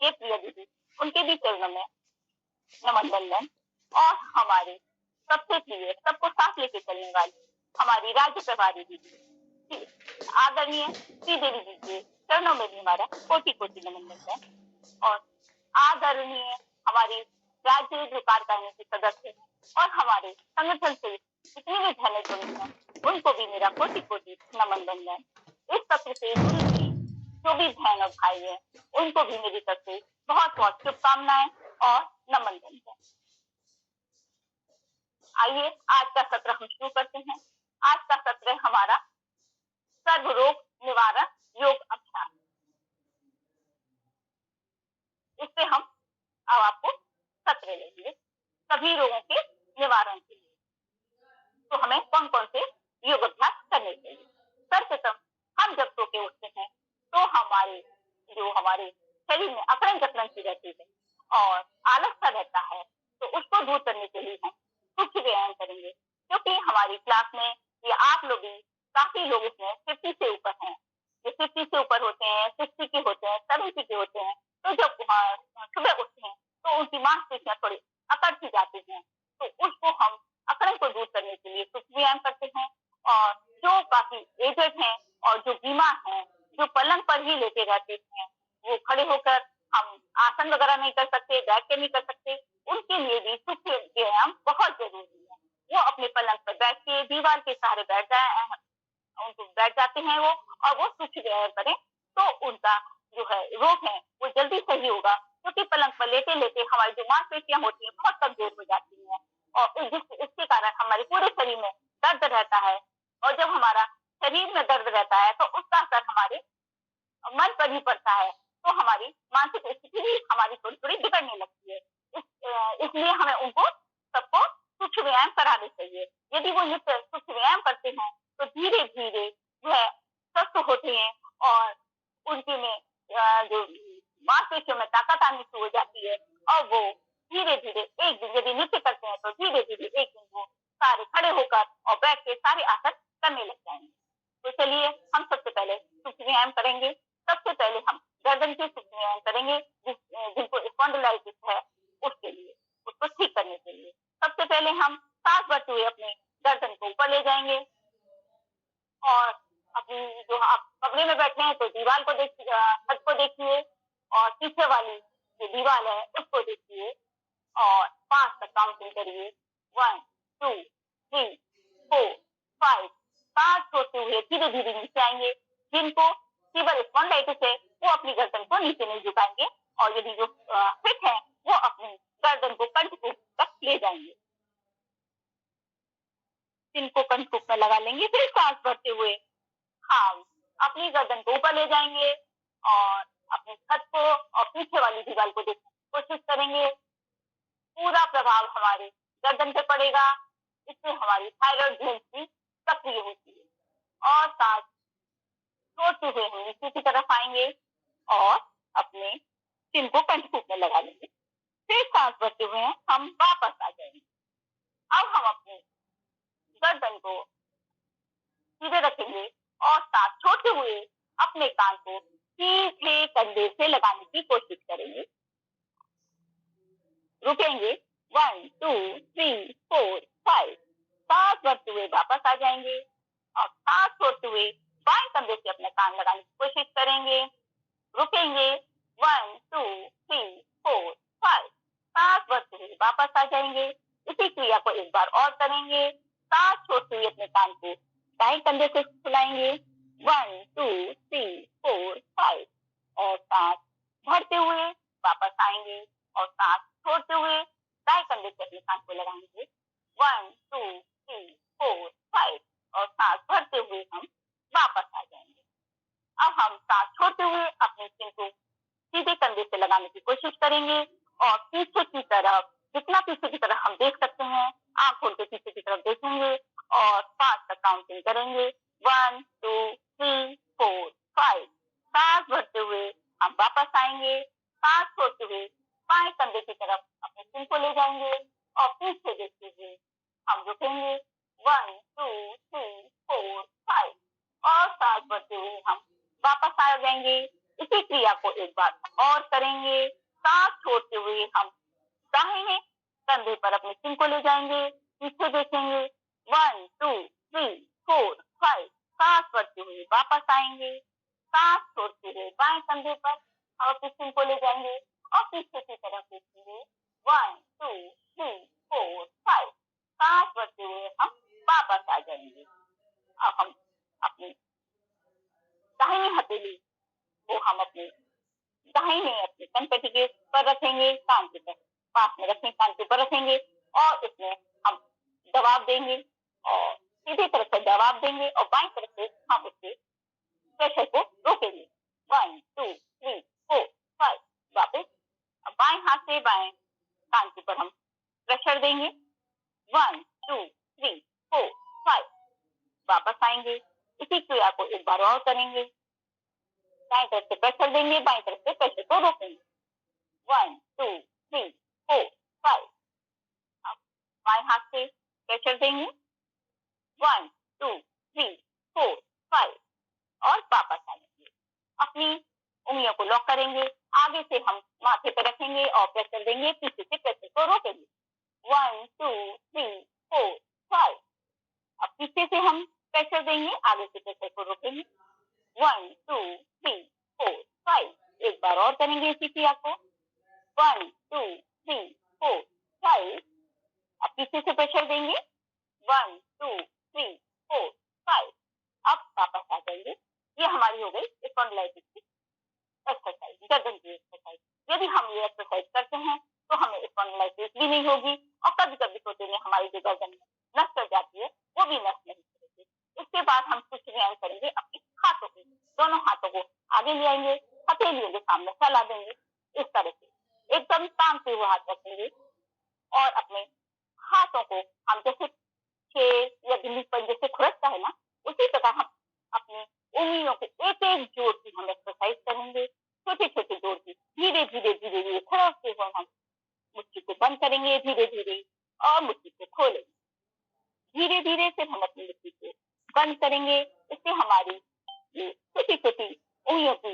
ये प्रिय दीदी, उनके भी चरणों में नमन बंदन। और हमारे सबसे प्रिय, सबको साथ लेके चलने वाली हमारी राज्य प्रभारी दीदी आदरणीय श्रीदेवी जी के चरणों में भी हमारा कोटि कोटि नमन बंदन। और आदरणीय हमारे राज्य जो कार्यकारिणी के सदस्य हैं और हमारे संगठन से जितनी भी बहनें जुड़ी हैं उनको भी मेरा कोटि कोटि नमन बंदन। इस सत्र से जुड़ी जो भी बहन और भाई है उनको भी मेरी तरफ से बहुत बहुत शुभकामनाएं और नमन बंदन। आइए आज का सत्र हम शुरू करते हैं। आज का सत्र है हमारा सर्व रोग निवारण योग अभ्यास। इससे हम अब आपको सत्र लेंगे सभी रोगों के निवारण के लिए। तो हमें कौन कौन से योग अभ्यास करने चाहिए। सर्वप्रथम हम जब सो के उठते हैं तो हमारे शरीर में अकड़न जकड़न सी रहती है और आलस सा रहता है, तो उसको दूर करने के लिए हम कुछ व्यायाम करेंगे। क्योंकि हमारी क्लास में ये आप लोग भी काफी लोग इसमें 50 से ऊपर हैं, जो 50 से ऊपर होते हैं, 60 के होते हैं, 70 के होते हैं। तो जब सुबह उठते हैं तो उनकी मांसपेशियां थोड़ी अकड़ सी जाती हैं, तो उसको हम अकड़न को दूर करने के लिए कुछ व्यायाम करते हैं। और जो काफी एजेड हैं और जो बीमार हैं, जो पलंग पर ही लेटे रहते हैं, वो खड़े होकर हम आसन वगैरह नहीं कर सकते, बैठ के नहीं कर सकते, उनके लिए भी कुछ व्यायाम बहुत जरूरी है। वो अपने पलंग पर बैठ के दीवार के सहारे उनको बैठ जाते हैं वो, और वो कुछ व्यायाम करें तो उनका जो है रोग है वो जल्दी सही होगा। क्योंकि पलंग पर लेटे लेटे हमारी जो मांसपेशियां होती है बहुत कमजोर हो जाती है और इसके कारण हमारे पूरे शरीर में दर्द रहता है। और जब हमारा शरीर में दर्द रहता है तो उसका असर हमारे मन पर ही पड़ता है, तो हमारी मानसिक स्थिति भी हमारी थोड़ी थोड़ी बिगड़ने लगती है। इसलिए हमें उनको सबको कुछ व्यायाम कराने चाहिए। यदि वो नित्य कुछ व्यायाम करते हैं तो धीरे धीरे वह स्वस्थ होते हैं और उनके में जो मांसपेशियों में ताकत आनी शुरू हो जाती है और वो धीरे धीरे एक दिन यदि नृत्य करते हैं तो धीरे धीरे एक दिन वो सारे खड़े होकर और बैठ के सारे आसन करने लग जाएंगे। तो चलिए हम सबसे पहले सुख व्यायाम करेंगे। सबसे पहले हम गर्दन के सुख व्यायाम करेंगे जिनको स्पॉन्डिलाइटिस है उसके लिए, उसको ठीक करने के लिए। सबसे पहले हम सांस भरते हुए अपने गर्दन को ऊपर ले जाएंगे और अपनी जो आप कमरे में बैठे हैं तो दीवार को देखिए, छत को देखिए और पीछे वाली जो दीवार है उसको देखिए और 5 तक काउंटिंग करिए। 1 2 3 4 5। सांस छोड़ते हुए धीरे धीरे नीचे आएंगे। जिनको फीवर स्पॉन्डिलाइटिस है वो अपनी गर्दन को नीचे नहीं झुकाएंगे और यदि जो फिट है वो अपनी गर्दन को कंठ तक ले जाएंगे। इनको कंठ में लगा लेंगे। फिर सांस भरते हुए हम अपनी गर्दन को ऊपर ले जाएंगे और अपनी छत को और पीछे वाली दीवार को देखने की कोशिश करेंगे। पूरा प्रभाव हमारे गर्दन पे पड़ेगा। इससे हमारी थायराइड ग्लैंड भी सक्रिय होती है। और सांस छोड़ते हुए हम नीचे की तरफ आएंगे और अपने चिन को कंठ में लगा लेंगे। फिर सांस भरते हुए हम वापस आ जाएंगे। अब हम अपनी गर्दन को सीधे रखेंगे और सांस छोड़ते हुए अपने कान को सीधे कंधे से लगाने की कोशिश करेंगे। रुकेंगे। 1 2 3 4 5। सांस भरते हुए वापस आ जाएंगे और सांस छोड़ते हुए बाएं कंधे से अपने कान लगाने की कोशिश करेंगे। रुकेंगे। 1 2 3 4 5। सांस भरते हुए वापस आ जाएंगे। इसी क्रिया को एक बार और करेंगे। सांस छोड़ते हुए अपने कान को दाएं कंधे से फुलाएंगे। 1 2 3 4 5। और सांस भरते हुए वापस आएंगे और सांस छोड़ते हुए दाएं कंधे से अपने कान को लगाएंगे। 1 2 3 4 5। और सांस भरते हुए हम वापस आ जाएंगे। अब हम सांस छोड़ते हुए अपने सिर को सीधे कंधे से लगाने की कोशिश करेंगे और पीछे की तरफ, जितना पीछे की तरफ हम देख सकते हैं, आंख खोल के पीछे की तरफ देखेंगे और 5 तक काउंटिंग करेंगे। 1 2 3 4 5। सांस भरते हुए हम वापस आएंगे। सांस छोड़ते हुए बाएं कंधे की तरफ अपने सिर को ले जाएंगे और पीछे देखते हुए हम रुकेंगे। 1 2 3 4 5। और सांस भरते हुए हम वापस आ जाएंगे। इसी क्रिया को एक बार और करेंगे। सांस छोड़ते हुए हम दाहिने कंधे पर अपने सिर को ले जाएंगे, पीछे देखेंगे। 1 2 3 4 5। सांस भरते हुए वापस आएंगे, सांस छोड़ते हुए बाएं कंधे पर हम अपने सिर को ले जाएंगे और पीछे की तरफ देखेंगे। 1 2 3 4 5। सांस भरते हुए हम वापस आ जाएंगे। अब हम अपनी दाहिनी हथेली को हम अपने दाहिने अपने कनपट्टी के पर रखेंगे, कान के पास में रखेंगे, कान के ऊपर रखेंगे और इसमें हम दबाव देंगे और सीधी तरफ से दबाव देंगे और बाईं तरफ से हम उसके प्रेशर को रोकेंगे। 1 2 3 4 5। वापस बाएं हाथ से बाएं कान के ऊपर हम प्रेशर देंगे। 1 2 3 4 5। वापस आएंगे, इसी क्रिया को एक बार और करेंगे। दाएं तरफ से प्रेशर देंगे, बाएं तरफ से प्रेशर को रोकेंगे। 1 2 3 4 5। अब बाएं हाथ से प्रेशर देंगे। 1 2 3 4 5 और वापस आएंगे। अपनी उंगलियों को लॉक करेंगे, आगे से हम माथे पर रखेंगे और प्रेशर देंगे, पीछे से प्रेशर को रोकेंगे। 1 2 3 4 5। अब पीछे से हम प्रेशर देंगे, आगे से प्रेशर को रोकेंगे। 1 2 3 4 5। एक बार और करेंगे इसी क्रिया को। 1 2 3 4 5। अब पीछे से प्रेशर देंगे। 1 2 3 4 5। अब वापस आ जाएंगे। ये हमारी हो गई स्पॉन्डिलाइटिस की एक्सरसाइज, गर्दन की एक्सरसाइज। यदि हम ये एक्सरसाइज करते हैं तो हमें स्पॉन्डिलाइटिस भी नहीं होगी और कभी कभी सोते में हमारी जो गर्दन में नस चढ़ जाती है वो भी नस नहीं चढ़ेगी। इसके बाद हम कुछ व्यायाम करेंगे। अपने हाथों को, दोनों हाथों को आगे ले आएंगे, हथेलियों के सामने फैला देंगे। इस तरह से एकदम तानते हुए हाथ रखेंगे और अपने हाथों को हम जैसे शेर या बिल्ली पर जैसे खुरकता है ना, उसी प्रकार हम अपनी उंगलियों के एक एक जोड़ की हम एक्सरसाइज करेंगे। छोटे छोटे जोड़ की धीरे धीरे धीरे धीरे खुरकते हुए हम मुट्ठी को बंद करेंगे धीरे धीरे और मुट्ठी को खोलेंगे। धीरे धीरे से हम अपनी मुट्ठी को बंद करेंगे। इससे हमारी छोटी छोटी उंगलियों की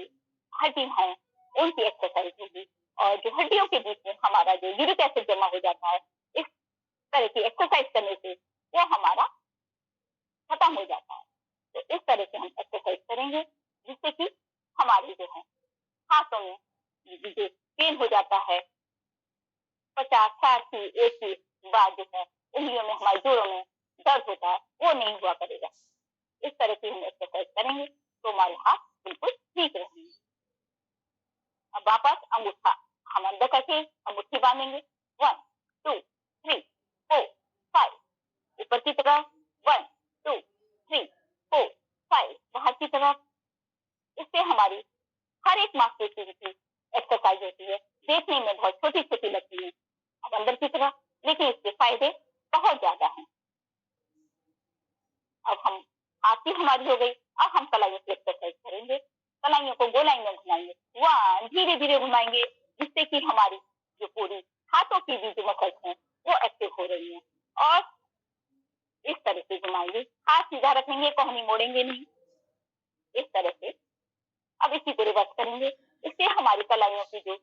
हड्डी है उनकी एक्सरसाइज होगी और जो हड्डियों के बीच में हमारा जो यूरिक एसिड जमा हो जाता है, इस तरह की एक्सरसाइज करने से वो हमारा खत्म हो जाता है। तो इस तरह से हम एक्सरसाइज करेंगे जिससे कि हमारी जो है हाथों में जो पेन हो जाता है 50 60 की एक के बाद जो है उंगलियों में हमारे जोड़ों में दर्द होता है वो नहीं हुआ करेगा। इस तरह की हम एक्सरसाइज करेंगे तो हमारे हाथ बिल्कुल ठीक रहेंगे। अब वापस अंगूठा हम अंदर करके अंगूठी बांधेंगे। 1 2 3 4 5। ऊपर की तरफ 1 2 3 4 5। बाहर की तरफ। इससे हमारी हर एक मांसपेशी की एक्सरसाइज होती है। देखने में बहुत छोटी छोटी लगती है अब अंदर की तरफ, लेकिन इसके फायदे बहुत ज्यादा हैं। अब हम हाथ की हमारी हो गई। अब हम कलाइयों की एक्सरसाइज करेंगे। कलाइयों को गोलाई में घुमाएंगे। 1 धीरे धीरे घुमाएंगे जिससे कि हमारी जो पूरी हाथों की भी जो मसल्स हैं वो एक्टिव हो रही है और इस तरह से घुमाएंगे। हाथ सीधा रखेंगे, कोहनी मोड़ेंगे नहीं, इस तरह से। अब इसी को रिवर्स करेंगे। इससे हमारी कलाइयों की जो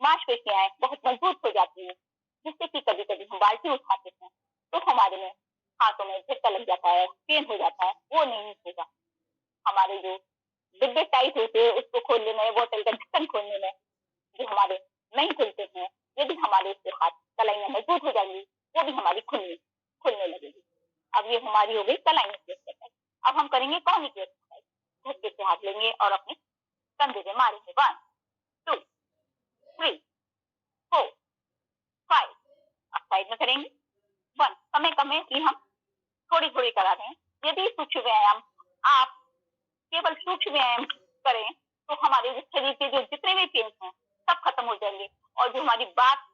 मांसपेशियां हैं बहुत मजबूत हो जाती है, जिससे कि कभी कभी हम बाल्टी उठाते हैं तो हमारे में हाथों में झटका लग जाता है, पेन हो जाता है, वो नहीं होगा। हमारे जो डिब्बे टाइट होते हैं उसको खोलने में, बोतल का ढक्कन खोलने में जो हमारे नहीं खुलते हैं, यदि हमारे इससे हाथ कलाइयां मजबूत हो जाएंगी वो भी हमारी खुलने लगेगी। अब ये हमारी हो गई कलाइयों की एक्सरसाइज। अब हम करेंगे कोहनी की एक्सरसाइज। झटके से हाथ लेंगे और अपने कंधे पे मारेंगे। 1 2 3 4 5। अब साइड में करेंगे। 1 समय कम है कि हम थोड़ी थोड़ी करा रहे हैं। यदि सूक्ष्म व्यायाम आप केवल सूक्ष्म व्यायाम करें तो हमारे शरीर के जो जितने भी पेन हैं सब खत्म हो जाएंगे और जो हमारी बात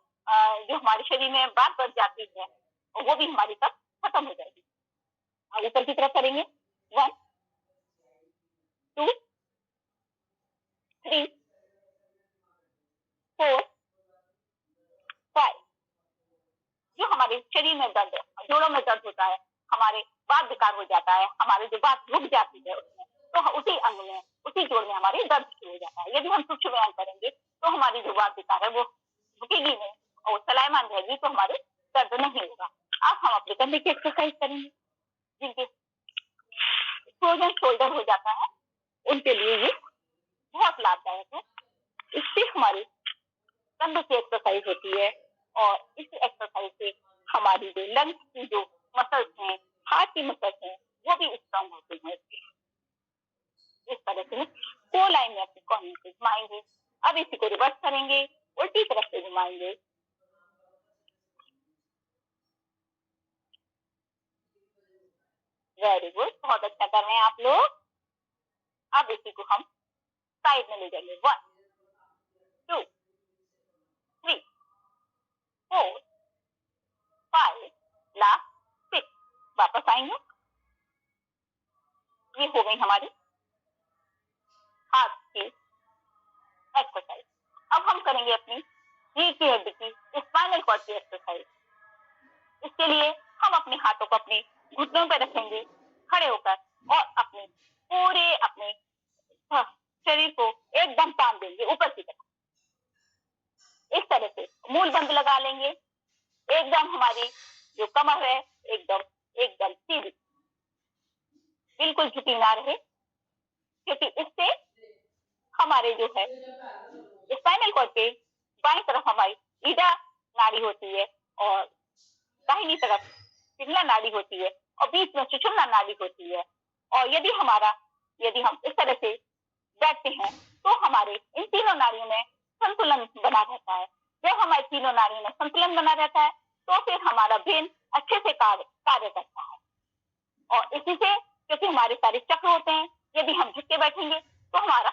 जो हमारे शरीर में बात बढ़ जाती है वो भी हमारी सब खत्म हो जाएगी। आगे ऊपर की तरफ करेंगे। 1 2 3 4 5। जो हमारे शरीर में दर्द, जोड़ों में दर्द होता है, हमारे बात बेकार हो जाता है, हमारे जो बात रुक जाती है उसमें तो उसी अंग में, उसी जोड़ में हमारे दर्द शुरू हो जाता है। यदि हम सूक्ष्म व्यायाम करेंगे तो हमारी जो वादिकार है वो रुकेगी नहीं और चलायमान रहेगी, तो हमारे दर्द नहीं होगा। अब हम अपने कंधे की एक्सरसाइज करेंगे। जिनके फ्रोजन शोल्डर हो जाता है उनके लिए ये बहुत लाभदायक है। इससे हमारी कंधे की एक्सरसाइज होती है और इस एक्सरसाइज से हमारी जो लंग्स की जो मसल्स हैं, हार्ट की मसल्स हैं, वो भी स्ट्रांग होती हैं। इस तरह से को लाइन में अपनी कॉर्नर से घुमाएंगे। अब इसी को रिवर्स करेंगे, उल्टी तरफ से घुमाएंगे। वेरी गुड, बहुत अच्छा कर रहे हैं आप लोग। अब इसी को हम साइड में ले जाएंगे। 1 2 3 4 5 लास्ट 6। वापस आएंगे। ये हो गई हमारी हाथ की एक्सरसाइज। अब हम करेंगे अपनी रीढ़ की हड्डी की स्पाइनल कॉर्ड की एक्सरसाइज। इसके लिए हम अपने हाथों को अपने घुटनों पर रखेंगे खड़े होकर और अपने पूरे अपने शरीर को एकदम तान देंगे ऊपर की तरफ। इस तरह से मूल बंद लगा लेंगे। एकदम हमारी जो कमर है एकदम एकदम सीधी, बिल्कुल झुकी ना रहे, क्योंकि इससे हमारे जो है स्पाइनल कॉर्ड के बाईं तरफ हमारी ईडा नाड़ी होती है और दाहिनी तरफ पिघला नाड़ी होती है और बीच में सुषुम्ना नाड़ी होती है। और यदि हम इस तरह से बैठते हैं तो हमारे इन तीनों नाड़ियों में संतुलन बना रहता है। जब हमारे तीनों नाड़ियों में संतुलन बना रहता है तो फिर हमारा ब्रेन अच्छे से कार्य करता है। और इसी से, क्योंकि हमारे सारे चक्र होते हैं, यदि हम झुक के बैठेंगे तो हमारा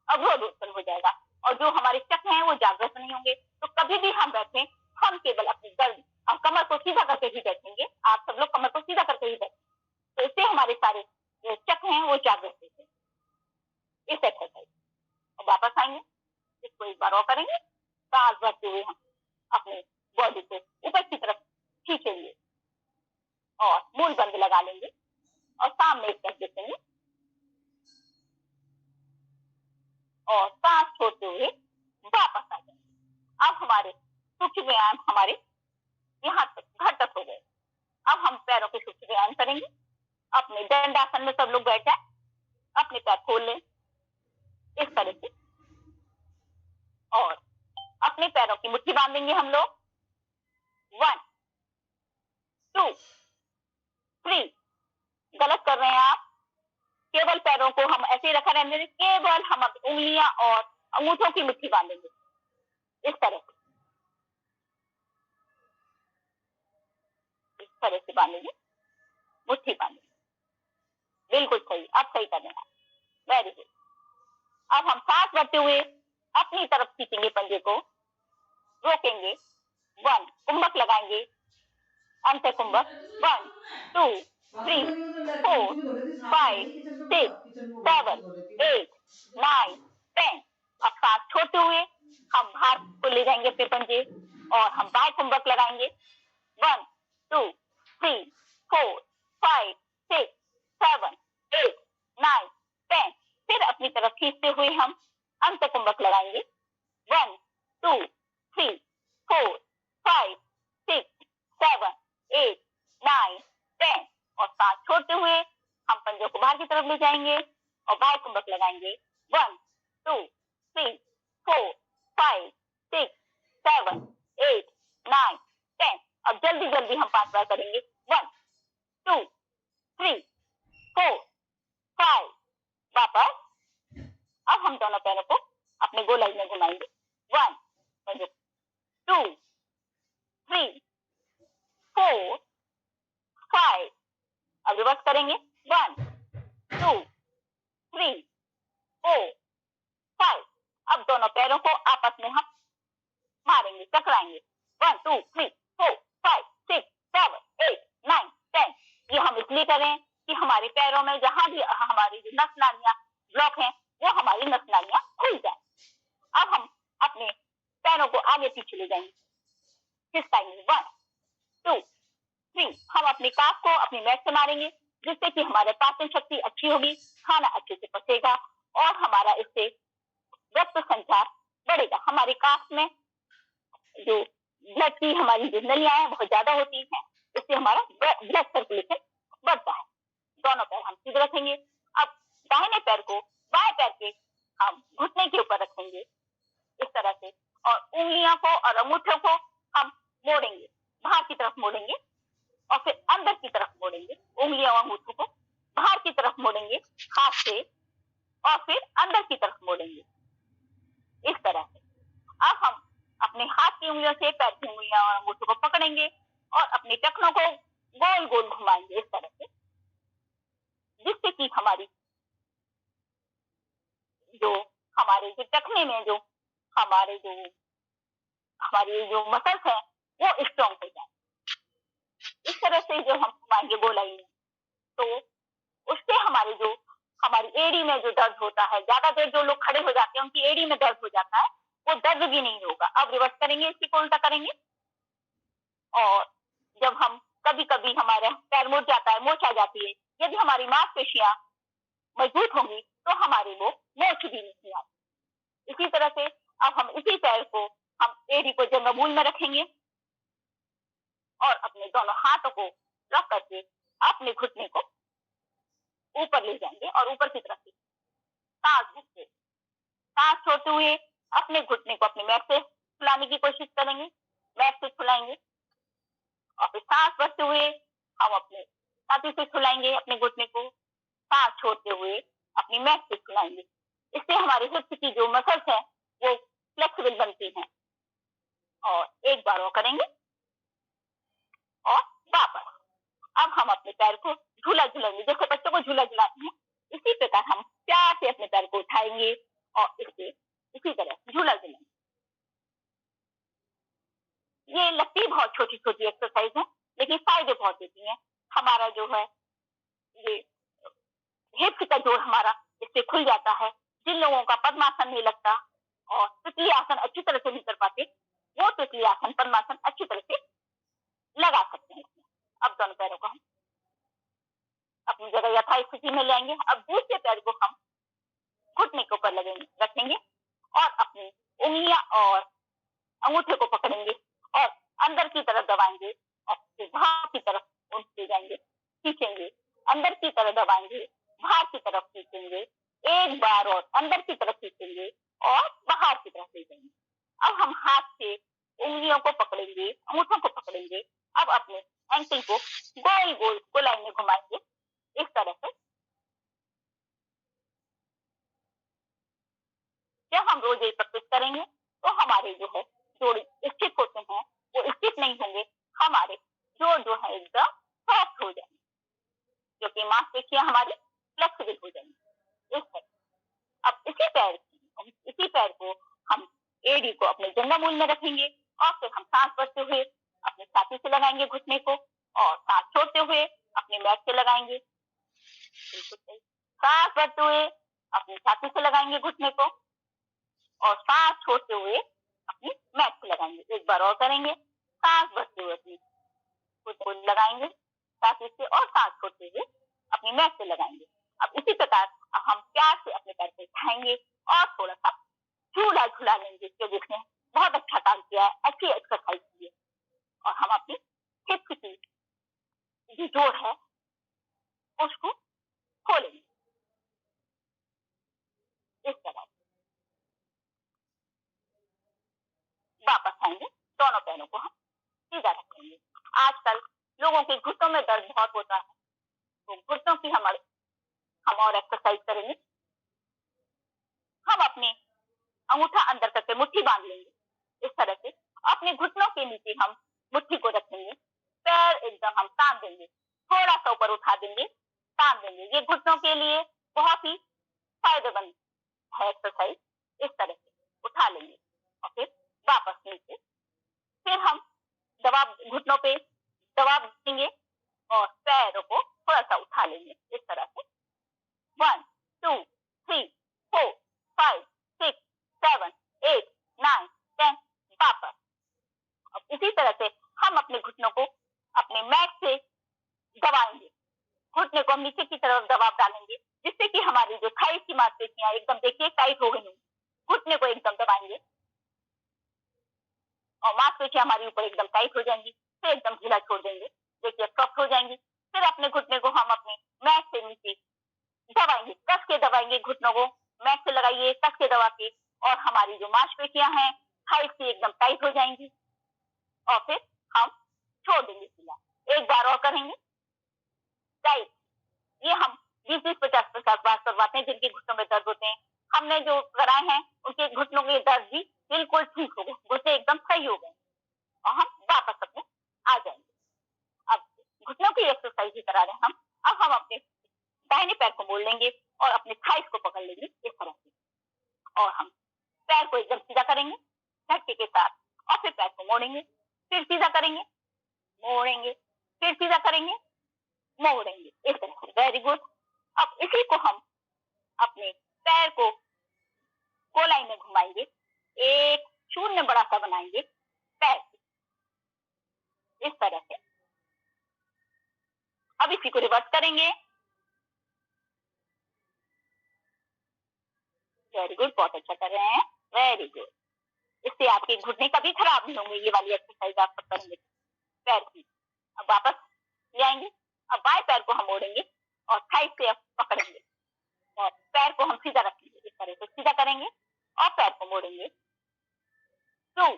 अवरोध उत्पन्न हो जाएगा और जो हमारे चक्र हैं वो जागृत नहीं होंगे। तो कभी भी हम बैठे, हम केवल अपनी गर्दन और कमर को सीधा करके ही बैठेंगे। आप सब लोग कमर को सीधा करके ही बैठेंगे, तो इससे हमारे सारे जो चक्र हैं वो जागृत होते हैं। इस एक्सरसाइज वापस आएंगे, इसको एक बार और करेंगे। सांस भरते हुए हम अपने बॉडी को ऊपर की तरफ खींचेंगे और मूल बंद लगा लेंगे और सामने एक कर देंगे और सांस छोड़ते हुए वापस आ जाएंगे। अब हमारे सूक्ष्म व्यायाम हमारे यहाँ तक घर तक हो गए। अब हम पैरों के सूक्ष्म व्यायाम करेंगे। अपने दंडासन में सब लोग बैठ जाए, अपने पैर खोल लें इस तरह से और अपने पैरों की मुट्ठी बांधेंगे हम लोग। 1 2 3। गलत कर रहे हैं आप, केवल पैरों को हम ऐसे रखा रहने देंगे। केवल हम उंगलियां और अंगूठों की मुट्ठी बांधेंगे इस तरह से, इस तरह से बांधेंगे, मुट्ठी बांधेंगे। बिल्कुल सही, अब सही कर रहे हैं। Very good. अब हम सांस भरते हुए अपनी तरफ खींचेंगे, पंजे को रोकेंगे। 1 कुंभक लगाएंगे, अंत कुंभक। 1 2 3 4 5 6 7 8 9 10। अब सांस छोड़ते हुए हम बाहर को ले जाएंगे अपने पंजे और हम बाएं कुंभक लगाएंगे। 1 2 3 4 5 6 7 8 9 10। फिर अपनी तरफ खींचते हुए हम अंत कुंभक लगाएंगे। 1 2 3 4 5 6 7 8 9 10। और सांस छोड़ते हुए हम पंजों को बाहर की तरफ ले जाएंगे और बाएं कुंभक लगाएंगे। 1 2 3 4 5 6 7 8 9 10। अब जल्दी जल्दी हम 5 बार करेंगे। 1 2 3 4 5। वापस। अब हम दोनों पैरों को अपने गोलाई में घुमाएंगे। 1 2 3 4 5। अब रिवर्स करेंगे। 1 2 3 4 5। अब दोनों पैरों को आपस में हम मारेंगे, टकराएंगे। 1 2 3 4 5 6 7 8 9 10। ये हम इसलिए करें कि हमारे पैरों में जहां भी हमारी जो नस नाड़ियां ब्लॉक हैं वो हमारी नस नाड़ियां खुल जाए। अब हम अपने पैरों को आगे पीछे ले जाएंगे। खिसकाएंगे। 1 2 3। हम अपने काफ को अपनी मैट से मारेंगे। जिससे कि हमारे पाचन शक्ति अच्छी होगी, खाना अच्छे से पचेगा और हमारा इससे रक्त संचार बढ़ेगा। हमारी काफ में जो ब्लड की हमारी जो नलियां हैं बहुत ज्यादा होती हैं, इससे हमारा ब्लड सर्कुलेशन बढ़ता है। दोनों पैर हम सीधे रखेंगे। अब दाहिने पैर को बाएं पैर के हम घुटने के ऊपर रखेंगे इस तरह से, और उंगलियों को और अंगूठों को हम मोड़ेंगे, बाहर की तरफ मोड़ेंगे और फिर अंदर की तरफ मोड़ेंगे। उंगलियों और अंगूठों को बाहर की तरफ मोड़ेंगे हाथ से और फिर अंदर की तरफ मोड़ेंगे इस तरह से। अब हम अपने हाथ की उंगलियों से पैर की उंगलियां और अंगूठों को पकड़ेंगे और अपने टखनों को गोल गोल घुमाएंगे इस तरह से, जिससे कि हमारे जो टखने में जो हमारे जो मसल्स हैं वो स्ट्रॉन्ग हो जाए। इस तरह से जो हम घुमाएंगे गोलाई में, तो उससे हमारी एड़ी में जो दर्द होता है, ज्यादा देर जो लोग खड़े हो जाते हैं उनकी एड़ी में दर्द हो जाता है, वो दर्द भी नहीं होगा। अब रिवर्स करेंगे, इसी को उल्टा करेंगे। और जब हम कभी कभी हमारे पैर मुड़ जाता है, मोच आ जाती है, यदि हमारी मांसपेशियां मजबूत होंगी तो हमारे वो मोच भी नहीं आती। इसी तरह से अब हम इसी पैर को हम एड़ी को जंघामूल में रखेंगे और अपने दोनों हाथों को रख करके अपने घुटने को ऊपर ले जाएंगे और ऊपर की तरफ सांस भरते, सांस छोड़ते हुए अपने घुटने को अपने मैट से फुलाने की कोशिश करेंगे, मैट से फुलाएंगे और फिर सांस भरते हुए हम अपने छाती से फुलाएंगे अपने घुटने को, सांस छोड़ते हुए अपनी मैट से फुलाएंगे। इससे हमारे हिप्स की जो मसल्स हैं वो फ्लेक्सिबल बनती हैं। और एक बार वो करेंगे और वापस। अब हम अपने पैर को झूला झूलेंगे, जैसे बच्चों को झूला झुलाते हैं, इसी प्रकार हम प्यार से अपने पैर को उठाएंगे और इसी तरह झूला झूलेंगे। ये लगती बहुत छोटी छोटी एक्सरसाइज है, लेकिन फायदे बहुत देती हैं। हमारा जो है ये हिप्स का जोड़ हमारा इससे खुल जाता है। जिन लोगों का पद्मासन नहीं लगता और तितली आसन अच्छी तरह से नहीं कर पाते, वो तितली आसन पद्मासन अच्छी तरह से लगा सकते हैं। अब दोनों पैरों को हम अपनी जगह यथा स्थिति में ले आएंगे। अब दूसरे पैर को हम घुटने के ऊपर रखेंगे और अपनी उंगलियां और अंगूठे को पकड़ेंगे और अंदर की तरफ दबाएंगे और फिर बाहर की तरफ उनसे जाएंगे, खींचेंगे, अंदर की तरफ दबाएंगे, बाहर की तरफ खींचेंगे, एक बार और अंदर की तरफ खींचेंगे और बाहर की तरफ ले जाएंगे। अब हम हाथ से उंगलियों को पकड़ेंगे, अंगूठों को पकड़ेंगे। अब अपने एंकल को गोल गोल गोलाई में घुमाएंगे इस तरह से। जब हम रोज ये प्रैक्टिस करेंगे तो हमारे जो है जोड़ स्थित होते हैं वो स्थित नहीं होंगे, हमारे जोड़ जो है एकदम सॉफ्ट हो जाएंगे, क्योंकि मांसपेशियां हमारी फ्लेक्सिबल हो जाएंगी इस तरह। अब इसी पैर को हम एड़ी को अपने जंघामूल में रखेंगे और फिर हम सांस भरते हुए अपने छाती से लगाएंगे घुटने को और सांस छोड़ते हुए अपने मैट से लगाएंगे। सांस भरते हुए अपनी छाती से लगाएंगे घुटने को और सांस छोड़ते हुए अपनी मैट से लगाएंगे। एक बार और करेंगे, सांस भरते हुए अपनी घुटने को लगाएंगे छाती से और सांस छोड़ते हुए अपनी मैट से लगाएंगे। अब इसी प्रकार अब हम प्यार से अपने पैर को उठाएंगे और थोड़ा सा झूला झूला लेंगे, जो देखने बहुत अच्छा काम किया है, अच्छी एक्सरसाइज की है। और हम अपनी हिप्स की जो जोड़ है उसको खोलेंगे इस तरह। वापस आएंगे, दोनों पैरों को हम सीधा रखेंगे। आजकल लोगों के घुटनों में दर्द बहुत होता है, तो घुटनों की हम और एक्सरसाइज करेंगे। हम अपने अंगूठा अंदर करके मुट्ठी बांध लेंगे इस तरह से। अपने घुटनों के नीचे हम मुट्ठी को रखेंगे, पैर एकदम हम तान देंगे, थोड़ा सा ऊपर उठा देंगे, तान देंगे। ये घुटनों के लिए बहुत ही फायदेमंद है एक्सरसाइज। इस तरह से उठा लेंगे और फिर वापस नीचे। फिर हम घुटनों पे दबाव देंगे और पैरों को थोड़ा सा उठा लेंगे इस तरह से। 1 2 3 4 5 6 7 8 9 10 वापस। अब इसी तरह से हम अपने घुटनों को अपने मैट से दबाएंगे, घुटने को नीचे की तरफ दबाव डालेंगे, जिससे कि हमारी जो थाई की मांसपेशियां एकदम देखिए टाइट हो गई हैं। घुटने को एकदम दबाएंगे और मांसपेशियां हमारी ऊपर एकदम टाइट हो जाएंगी, फिर एकदम ढीला छोड़ देंगे, देखिए सॉफ्ट हो जाएंगी। फिर अपने घुटने को हम अपने मैट से नीचे दबाएंगे, कस के दबाएंगे घुटनों को, मैट से लगाइए कस के दबा के, और हमारी जो मांसपेशियां हैं थाई से एकदम टाइट हो जाएंगी और फिर हम छोड़ देंगे ढीला। एक बार और करेंगे टाइट। ये हम 20-20, 50-50 बार करवाते हैं जिनके घुटनों में दर्द होते हैं। हमने जो कराए हैं उनके घुटनों के दर्द भी बिल्कुल ठीक हो गए, घुटने एकदम सही हो गए और हम वापस अपने आ जाएंगे। अब घुटनों की एक्सरसाइज भी करा रहे हैं हम। अब हम अपने दाहिने पैर को मोड़ लेंगे और अपने थाइस को पकड़ लेंगे इस तरह से, और हम पैर को एकदम सीधा करेंगे झटके के साथ, और फिर पैर को मोड़ेंगे, फिर सीधा करेंगे, मोड़ेंगे, फिर सीधा करेंगे, मोड़ेंगे, इस तरह से। Very good. अब इसी को हम अपने पैर को गोलाई में घुमाएंगे, एक शून्य बड़ा सा बनाएंगे पैर से, इस तरह से। अब इसी को रिवर्स करेंगे। वेरी गुड, बहुत अच्छा कर रहे हैं, वेरी गुड। इससे आपके घुटने कभी खराब नहीं होंगे, ये वाली एक्सरसाइज आप सब करेंगे पैर की। अब वापस ले आएंगे। अब बाएं पैर को हम मोड़ेंगे और थाई से पकड़ेंगे और पैर को हम सीधा रखेंगे, इस तरह से सीधा करेंगे और पैर को मोड़ेंगे। 2,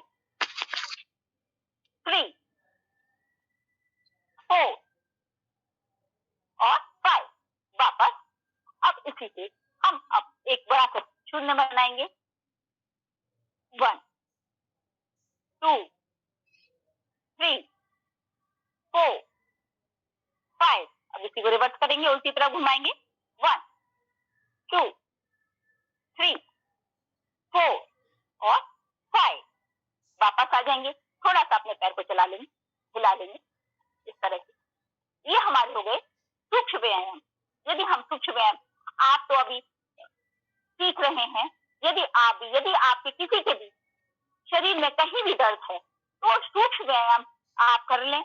3, 4 और 5, वापस। अब इसी से हम अब एक बड़ा सा शून्य बनाएंगे। 1, 2, 3, 4, 5। अब इसी को रिवर्स करेंगे, उल्टी तरफ घुमाएंगे। 1, 2, 3, 4 और 5, वापस आ जाएंगे। थोड़ा सा अपने पैर को चला लेंगे, हिला लेंगे, इस तरह से। ये हमारे हो गए सूक्ष्म व्यायाम। यदि हम सूक्ष्म व्यायाम, आप तो अभी सीख रहे हैं, यदि आपके किसी के भी शरीर में कहीं भी दर्द है तो सूक्ष्म व्यायाम आप कर लें।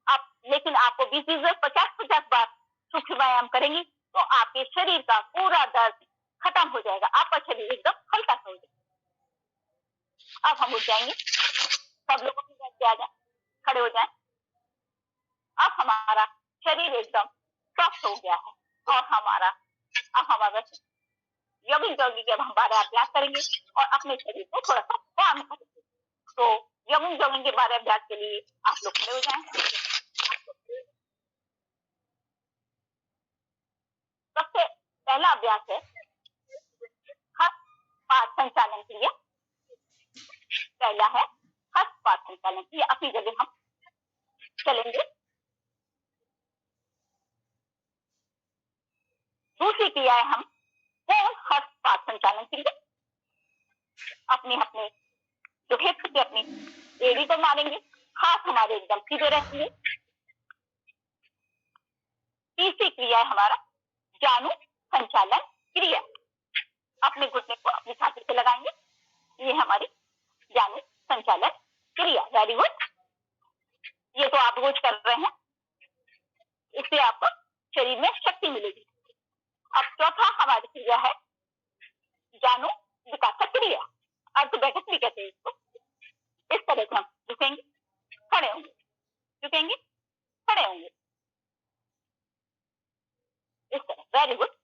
आप लेकिन आपको 20-20, 50-50 बार सूक्ष्म व्यायाम करेंगी तो आपके शरीर का पूरा दर्द खत्म हो जाएगा, आपका शरीर एकदम हल्का सा हो जाएगा। अब हम उठ जाएंगे, सब लोग अपनी बैठ के आ जाए, खड़े हो जाए। अब हमारा शरीर एकदम स्वस्थ हो गया है और हमारा जॉगिंग के अब हम बारे अभ्यास करेंगे और अपने शरीर को थोड़ा सा काम करेंगे। तो जॉगिंग के बारे अभ्यास के लिए आप लोग खड़े हो जाएं। सबसे पहला अभ्यास है हस्तपाद संचालन क्रिया। पहला है हस्तपाद संचालन क्रिया, अपनी जगह हम चलेंगे। दूसरी क्रिया है हम हस्तपाद संचालन क्रिया। अपने जो हिप्स की अपनी एड़ी को मारेंगे, हाथ हमारे एकदम सीधे रहेंगे। तीसरी क्रिया है हमारा जानु संचालन क्रिया। अपने घुटने को अपनी छाती से लगाएंगे, ये हमारी जानु संचालन क्रिया। वेरी गुड, ये तो आप रोज कर रहे हैं, इससे आपको शरीर में शक्ति मिलेगी। अब चौथा हमारी क्रिया है जानु विकास क्रिया, अर्थ बैठक भी कहते हैं इसको। इस तरह से हम झुकेंगे, खड़े होंगे, झुकेंगे, खड़े होंगे, इस तरह। Very good,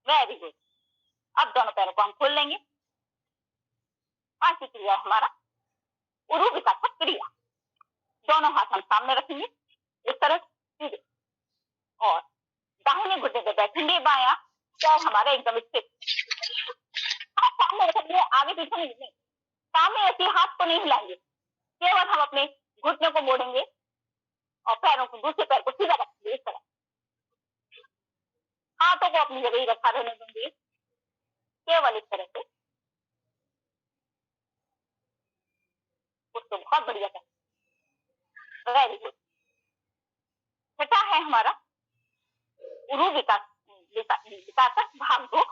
very good. अब दोनों पैरों को हम खोल लेंगे। पांचवी क्रिया है हमारा उरु विकास क्रिया। दोनों हाथ हम सामने रखेंगे, इस तरह सीधे, और दाहिने घुटने पे बैठेंगे, बायां पैर हमारे एकदम स्थिर, हाथ सामने रखेंगे, आगे पीछे नहीं, सामने ऐसे हाथ को नहीं हिलाएंगे, केवल हम अपने घुटने को मोड़ेंगे और पैरों को, दूसरे पैर को सीधा रखेंगे, इस तरह। हाथों को अपनी जगह ही रखा रहने देंगे, केवल इस तरह से। उसको बहुत बढ़िया कर, वेरी गुड। छठा है हमारा उरु विकासक भाग 2,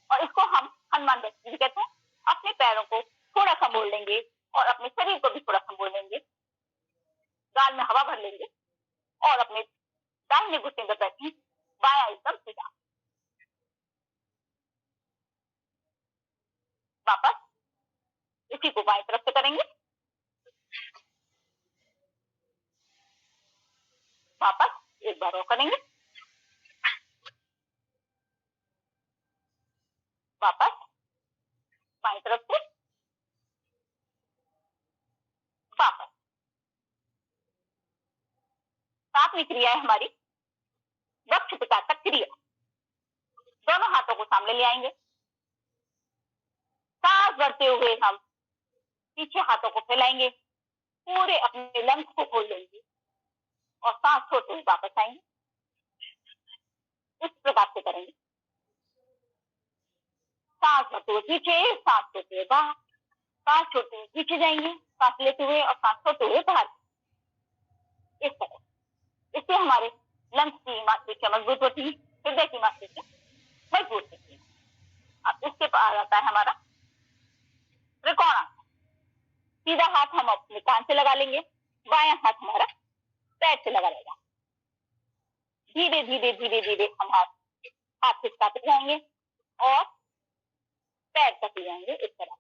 और इसको हम हनुमान दस्ती कहते हैं। अपने पैरों को थोड़ा सा मोड़ लेंगे और अपने शरीर को भी थोड़ा सा मोड़ लेंगे, गाल में हवा भर लेंगे और अपने वापस इसी को बाएं तरफ से करेंगे, वापस एक बार और करेंगे, वापस बाएं तरफ से, वापस। सातवीं क्रिया है हमारी वक्ष प्रकाशक क्रिया। दोनों हाथों को सामने ले आएंगे, सांस भरते हुए हम पीछे हाथों को फैलाएंगे, पूरे अपने लंग्स को खोल लेंगे और सांस छोड़ते हुए वापस आएंगे। इस प्रकार से करेंगे, सांस भरते हुए पीछे, सांस छोड़ते हुए बाहर, सांस छोड़ते हुए पीछे जाएंगे, सांस लेते हुए और सांस छोड़ते हुए बाहर। इस तरह इससे हमारे लंग्स की मांसपेशियां मजबूत होती है, हृदय की मांसपेशियां मजबूत होती है। अब इसके बाद आता है हमारा त्रिकोणासन। सीधा हाथ हम अपने कान से लगा लेंगे, बायां हाथ हमारा पैर से लगा लेगा। धीरे धीरे धीरे धीरे हम हाथ खिसकाते जाएंगे और पैर तक ले जाएंगे, इस तरह।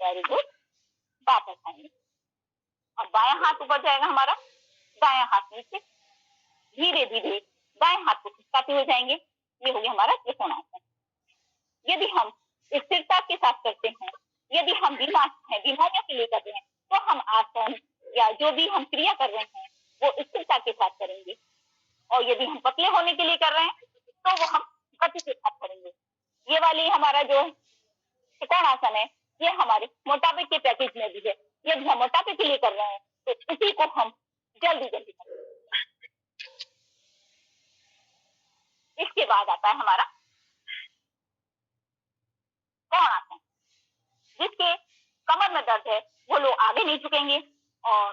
Very good. वापस आएंगे और बायां हाथ ऊपर जाएगा हमारा, दायां हाथ नीचे। धीरे धीरे दाएं हाथ को खिसकाते हुए जाएंगे। ये हो गया हमारा त्रिकोणासन। यदि हम स्थिरता के साथ करते हैं, यदि हम बीमारियों के लिए कर रहे हैं, तो हम आसन या जो भी हम क्रिया कर रहे हैं वो स्थिरता के साथ करेंगे। और यदि हम पतले होने के लिए कर रहे हैं तो वो हम गति के साथ करेंगे। ये वाली हमारा जो त्रिकोणासन है ये हमारे मोटापे के पैकेज में भी है। यदि हम मोटापे के लिए कर रहे हैं तो इसी को हम जल्दी जल्दी करें। इसके बाद आता है हमारा कोणासन। जिसके कमर में दर्द है वो लोग आगे नहीं झुकेंगे, और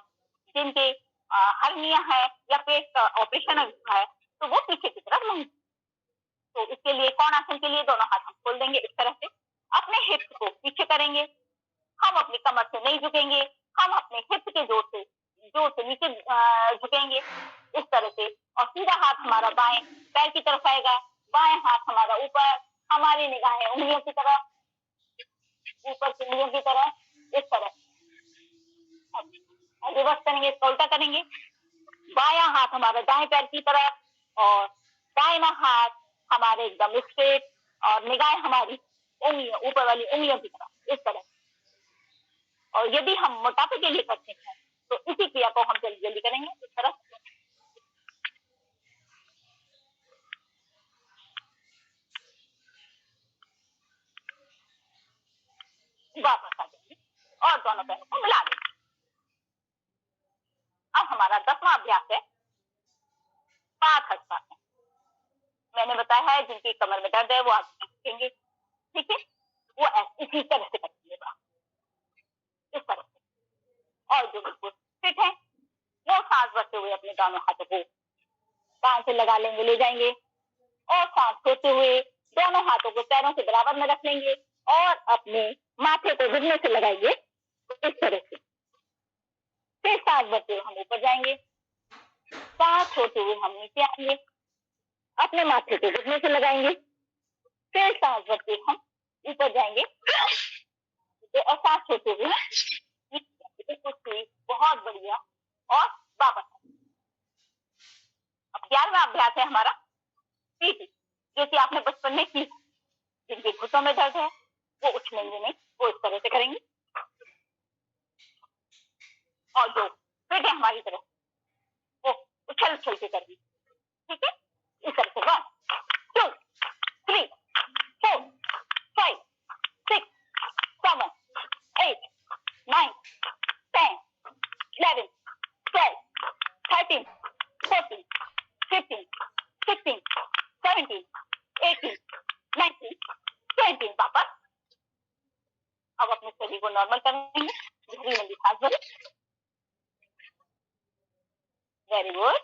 जिनके हर्निया है या पेट का ऑपरेशन है तो वो पीछे की तरफ नहीं। तो इसके लिए कोणासन के लिए दोनों हाथ हम खोल देंगे इस तरह से, अपने हिप्स को पीछे करेंगे, हम अपनी कमर से नहीं झुकेंगे, हम अपने हिप्स के जोर से नीचे झुकेंगे इस तरह से। और सीधा हाथ हमारा बाएं पैर की तरफ आएगा, बाएं हाथ हमारा ऊपर, हमारी निगाहें उंगलियों की तरफ, ऊपर की उंगलियों की तरफ, इस तरह। रिवर्स करेंगे, इसका उल्टा करेंगे। बायां हाथ हमारा दाएं पैर की तरफ और दाहिना हाथ हमारे एकदम स्ट्रेट, और निगाहें हमारी उंगलियों, ऊपर वाली उंगलियों की तरफ, इस तरह। और यदि हम मोटापे के लिए करते हैं तो इसी क्रिया को हम जल्दी जल्दी करेंगे इस तरह। वापस आ जाएंगे और दोनों पैरों को मिला देंगे। अब हमारा 10वां अभ्यास है पाद हस्तासन। मैंने बताया है जिनकी कमर में दर्द है वो आगे झुकेंगे, ठीक है, वो इसी तरह से करेंगे, इस तरह से। और जो बिल्कुल फिट है वो सांस भरते हुए अपने दोनों हाथों को कान से लगा लेंगे, ले जाएंगे, और सांस छोड़ते हुए दोनों हाथों को पैरों के बराबर में रख लेंगे और अपने माथे को घुटने से लगाएंगे इस तरह से। फिर सांस भरते हुए हम ऊपर जाएंगे, सांस छोड़ते हुए हम नीचे आएंगे, अपने माथे को घुटने से लगाएंगे, फिर सांस भरते हुए हम ऊपर जाएंगे और सांस छोड़ते हुए बहुत बढ़िया, और वापस। अब 11वां अभ्यास है हमारा पीटी, जो कि आपने बचपन में की। जिनके घुटनों में दर्द है वो उछलेंगे नहीं, वो इस तरह से करेंगे। और जो फिट है हमारी तरफ वो उछल उछल के करेंगे, ठीक है, इस तरह से। 1 2 3 4 5 6 7 8 9 10 11 12 13 14 15 16 17 18 19 20। वापस। अब अपने शरीर को नॉर्मल करेंगे, गहरी लंबी सांस भरें। Very good.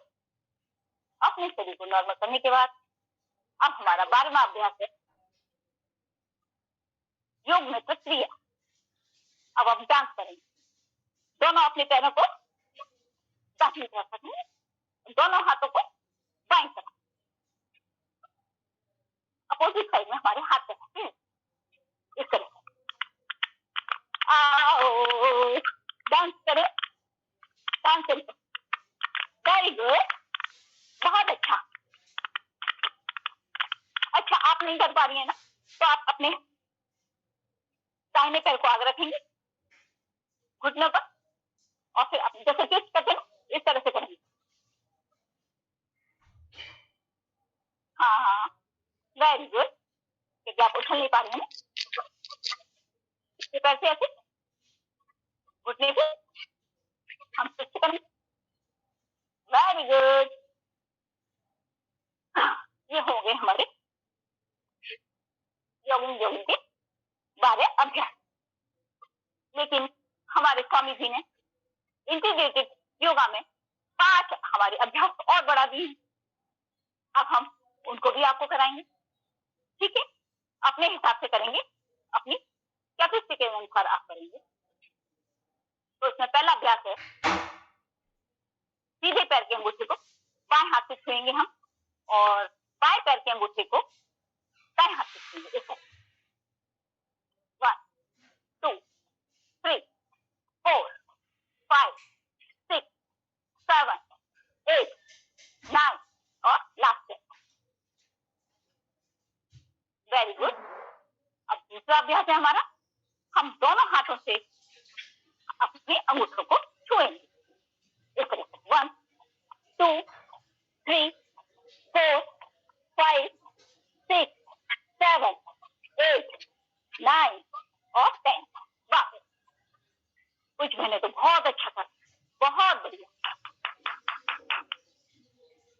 अपने शरीर को नॉर्मल करने के बाद अब हमारा 12वां अभ्यास है योग नृत्य क्रिया। अब हम डांस करेंगे, दोनों अपने पैरों को दाहिनी तरफ रखेंगे, दोनों हाथों को बाईं तरफ, अपोजिट साइड में हमारे हाथ लगाते हैं इस तरह से। आओ डांस करें, डांस करें। वेरी गुड, बहुत अच्छा। अच्छा, आप नहीं कर पा रही है ना, तो आप अपने दाहिने पैर को आगे रखेंगे घुटनों पर, और फिर आप जैसे ट्विस्ट करते हैं इस तरह से करेंगे। हाँ हाँ, वेरी गुड। क्योंकि आप उछल नहीं पा रही है ना, इसके पैर से ऐसे घुटने से हम ट्विस्ट करेंगे। Very good. ये हो गए हमारे जॉगिंग के 12 अभ्यास। लेकिन हमारे स्वामी जी ने इंटीग्रेटेड योगा में 5 हमारे अभ्यास और बढ़ा दिए। अब हम उनको भी आपको कराएंगे, ठीक है? अपने हिसाब से करेंगे, अपनी कैपेसिटी के अनुसार आप करेंगे। तो इसमें पहला अभ्यास है, सीधे पैर के अंगूठे को बाएं हाथ से छुएंगे हम, और बाएं पैर के अंगूठे को दाएं हाथ से छुएंगे। इस तरह 1 2 3 4 5 6 7 8 9 और लास्ट है। Very good. अब दूसरा अभ्यास है हमारा, हम दोनों हाथों से अपने अंगूठों को छुएंगे इस तरह से। 1 2 3 4 5 6 7 8 9 और 10। वाह, कुछ मैंने तो बहुत अच्छा था, बहुत बढ़िया।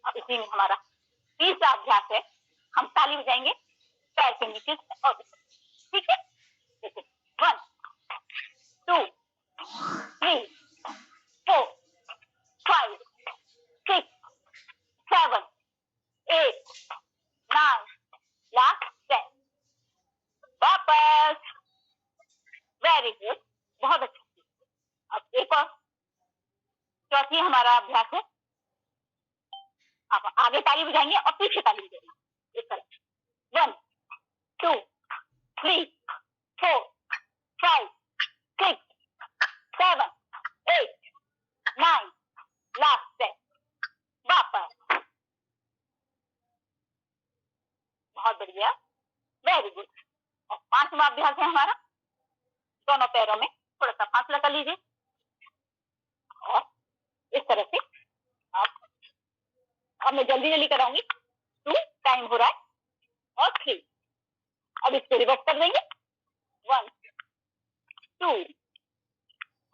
अब इसी में हमारा तीसरा अभ्यास है, हम ताली बजाएंगे पैर के नीचे से और ठीक है। 1 2 3 4 5 6 7 8 9 लास्ट 10। वापस। वेरी गुड, बहुत अच्छा। अब एक और चौथी हमारा अभ्यास है, आप आगे ताली बजाएंगे और पीछे ताली बजाएंगे इस तरह। 1 2 3 4 5 6 7 8 9 लास्ट 10। वापस। बहुत बढ़िया, वेरी गुड। और 5वां अभ्यास है हमारा, दोनों पैरों में थोड़ा सा फासला कर लीजिए और इस तरह से आप, अब मैं जल्दी जल्दी कराऊंगी। 2 टाइम हो रहा है और 3। अब इसको रिवर्स कर देंगे। 1 2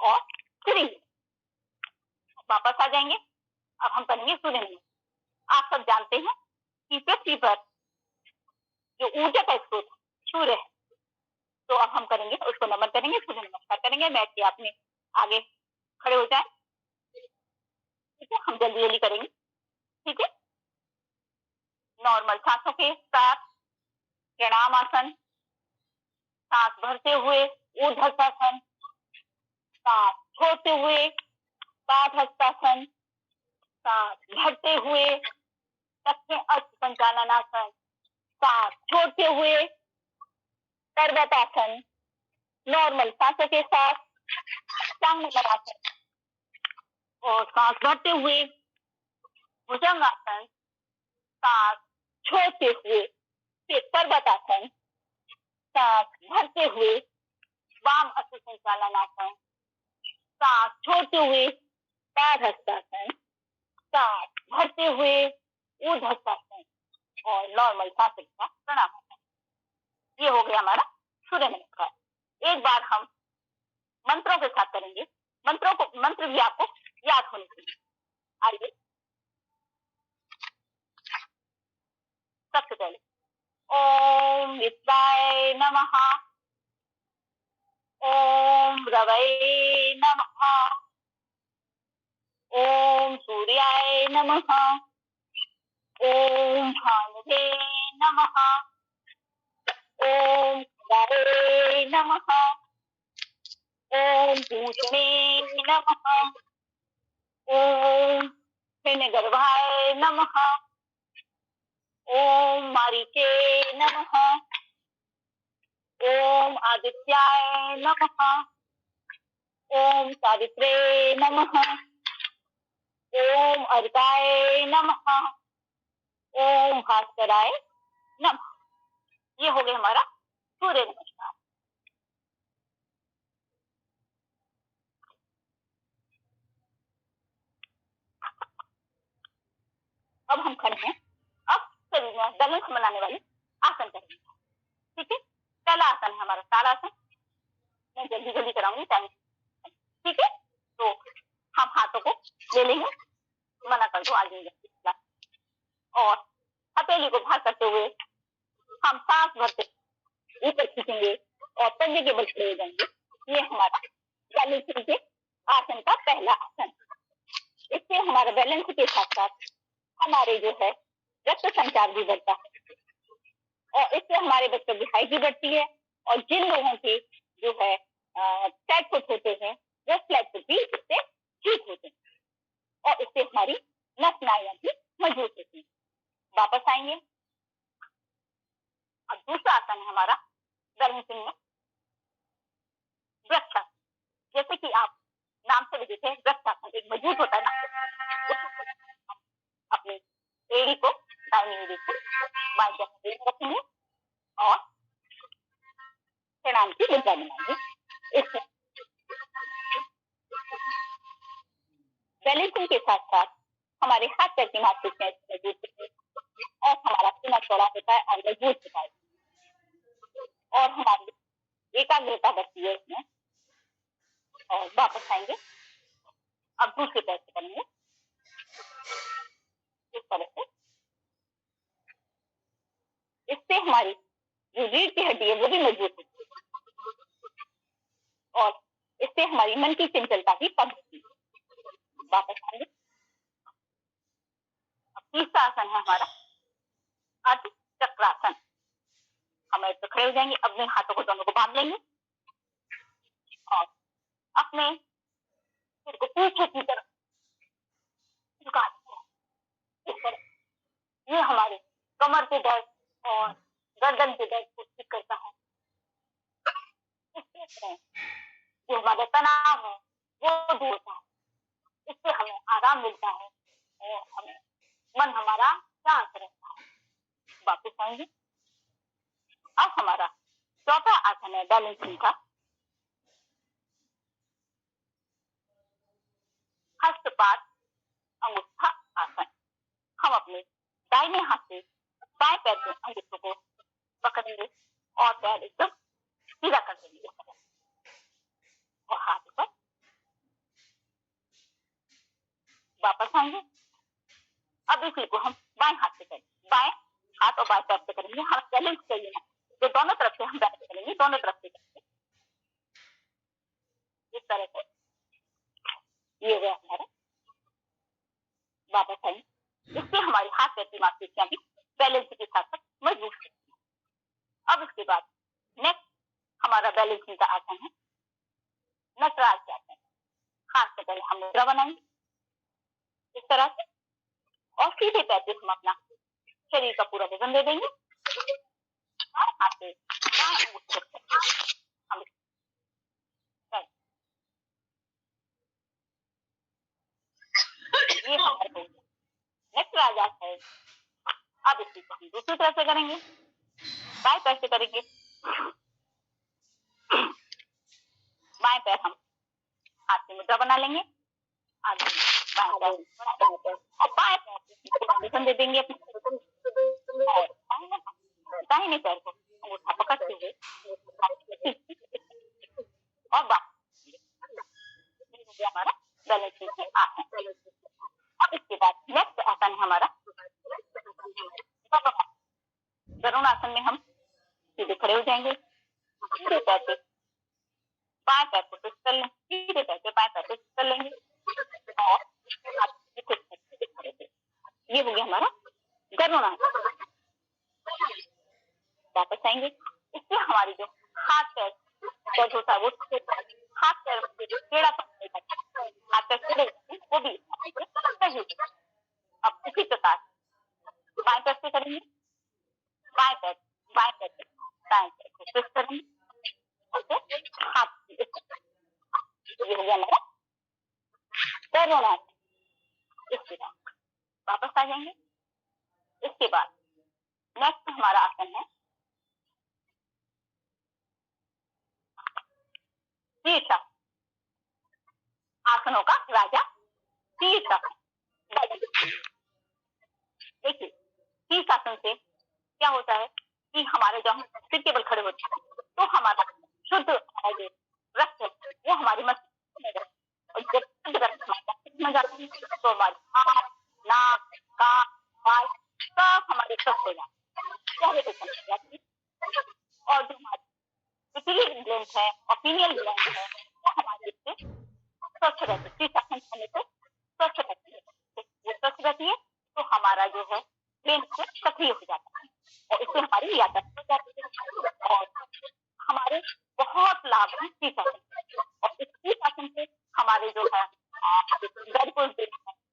और 3। वापस आ जाएंगे। अब हम करेंगे सूर्य नमस्कार। आप सब जानते हैं कि पृथ्वी पर जो ऊर्जा का स्रोत सूर्य है, तो अब हम करेंगे उसको नमन करेंगे, सूर्य नमस्कार करेंगे। मैच के आपने आगे खड़े हो जाए, ठीक है? हम जल्दी जल्दी करेंगे, ठीक है? नॉर्मल सांसों के साथ प्रणाम आसन, सांस भरते हुए ऊर्ध्वश्वासन, सांस छोड़ते हुए पादहस्तासन, सांस भरते हुए दक्षिण अष्ट संचालन आसन, सांस छोड़ते हुए पर्वतासन, नॉर्मल सांसों के साथ आसन, और सांस भरते हुए भुजंगासन, सांस छोड़ते हुए फिर पर्वतासन, सांस भरते हुए वाम अष्ट संचालन आसन, सांस छोड़ते हुए पादहस्तासन, सांस भरते हुए ऊर्ध्वश्वासन और नॉर्मल सांस के साथ प्रणाम। ये हो गया हमारा सूर्य नमस्कार। एक बार हम मंत्रों के साथ करेंगे, मंत्र भी आपको याद होने चाहिए। आइए, सबसे पहले ओम विद्याय नमः, ओम रवये नमः, ओम सूर्याय नमः, ओम भानुवे नमः, ओम खगाय नमः, ओम पूषणे नमः, ओम हिरण्यगर्भाय नमः, ओम मारीचे नमः। ओम आदित्याय नमः। ओम सावित्रे नमः। ओम अर्काय नमः। ओम भास्कराय नमः। ये हो गया हमारा सूर्य नमस्कार। अब हम खड़े हैं। अब शरीर में बैलेंस बनाने वाली आसन करेंगे। ठीक है, पहला आसन है हमारा ताड़ासन। मैं जल्दी जल्दी कराऊंगी टाइम। ठीक है, तो हम हाथों को ले लेंगे, मना कर दो आगे और हथेली को बाहर करते हुए हम सांस भरते ऊपर खींचेंगे और पंजे के बल खड़े हो जाएंगे। ये हमारा बैलेंसिंग के आसन का पहला आसन। इससे हमारा बैलेंस के साथ साथ हमारे जो है रक्त संचार भी बढ़ता है और इससे हमारे बच्चों की हाइट भी बढ़ती है। और जिन लोगों के जो है फ्लैट फुट होते हैं वो फ्लैट फुट भी इससे ठीक होते हैं और इससे हमारी नस नाड़ियां भी मजबूत होती है। वापस आएंगे। अब दूसरा आसन है हमारा बैलेंसिंग में वृक्षासन। जैसे कि आप नाम से भी देखे वृक्षासन एक मजबूत होता है ना। अपनी एड़ी को दाहिनी एड़ी को बाएं जांघ में रखेंगे और प्रणाम की मुद्रा बनाएंगे। इससे बैलेंसिंग के साथ साथ हमारे हाथ पैर की मांसपेशियां मजबूत होती है और हमारा सीना चौड़ा होता है और मजबूत होता है और हमारी एकाग्रता बढ़ती है इसमें। और वापस आएंगे। अब दूसरे पैर से करेंगे इस तरह से। इससे हमारी जो रीढ़ की हड्डी है वो भी मजबूत होती है और इससे हमारी मन की चंचलता भी कम होती है। वापस आएंगे। अब तीसरा आसन है हमारा अर्ध चक्रासन। हम ऐसे खड़े हो जाएंगे, अपने हाथों को दोनों को बांध लेंगे और अपने सिर को पीछे की तरफ झुका देंगे। इस तरह ये हमारे कमर के दर्द और गर्दन के दर्द को ठीक करता है। इससे जो हमारा तनाव है वो दूर होता है। इससे हमें आराम मिलता है और हमें मन हमारा शांत रहता है। वापस आएंगे। अब हमारा चौथा आसन है बैलेंसिंग का हस्तपाद अंगूठा आसन। हम अपने दाहिने हाथ से बाएं पैर के अंगूठों को पकड़ेंगे और पैर एकदम सीधा कर देंगे और हाथ ऊपर। वापस आएंगे। अब इसी को हम बाएं हाथ से करेंगे, बाएं हाथ और बाएं पैर से करेंगे। हम बैलेंस चाहिए ना तो दोनों तरफ से हम बैलेंस करेंगे, दोनों तरफ से करेंगे इस तरह से। ये हुआ हमारा। वापस आएंगे। इससे हमारी हाथ पैर की मांसपेशियां भी बैलेंस के साथ साथ मजबूत होती है। अब इसके बाद नेक्स्ट हमारा बैलेंसिंग का आसन है नटराज आसन। हाथ से पहले हम मुद्रा बनाएंगे इस तरह से और सीधे पैर से हम अपना शरीर का पूरा वजन दे देंगे। हाथ से हम ये हमारे नटराज आसन है। अब इसी को हम दूसरी तरह से करेंगे, बाएं पैर से करेंगे। बाएं पैर हम हाथ से मुद्रा बना लेंगे, आगे बाएं पैर और बाएं पैर वजन दे देंगे अपने दाहिने पैर को अंगूठा पकड़ते हुए और हमारा बैलेंसिंग के आसन। अब इसके बाद नेक्स्ट आसन है हमारा गरुड़ आसन में हम सीधे खड़े हो जाएंगे। सीधे पैर से बाएं पैर को फिक्स कर लेंगे, सीधे पैर से बाएं पैर को फिक्स कर लेंगे और ये हो गया हमारा गरुड़ आसन। वापस आएंगे। इससे हमारी जो हाथ पैर दर्द होता है वो हाथ पैर टेढ़ा हाथ पैर टेढ़े वो भी सही। अब इसी प्रकार बाएं पैर से करेंगे, बाएं पैर दाएं पैर को ट्विस्ट करेंगे, हाथ ये हो गया मेरा पैरोनाट। इसके बाद वापस आ जाएंगे। इसके बाद नेक्स्ट हमारा आसन है शीर्षासन, आसनों का राजा शीर्षासन। देखिए शीर्षासन से क्या होता है कि हमारे जब हम सिर केवल खड़े होते हैं तो हमारा शुद्ध जो रक्त वो हमारी मस्तिष्क में जाता है, और जब शुद्ध रक्त मस्तिष्क में जाता है तो हमारे आँख, नाक, कान, बाल सब हमारे स्वस्थ हो जाते हैं। और जो हमारी पिट्यूटरी ग्लैंड है और पीनियल ग्लैंड है वो हमारे इससे स्वच्छ रहती है। शीर्षासन करने से स्वच्छ रहती है, वो स्वच्छ रहती है तो हमारा जो है ब्रेन से सक्रिय हो जाता है और इससे हमारी याददाश्त हो जाती है और हमारे बहुत लाभ हैं शीर्षासन। और इस शीर्षासन से हमारे जो है गर्भ है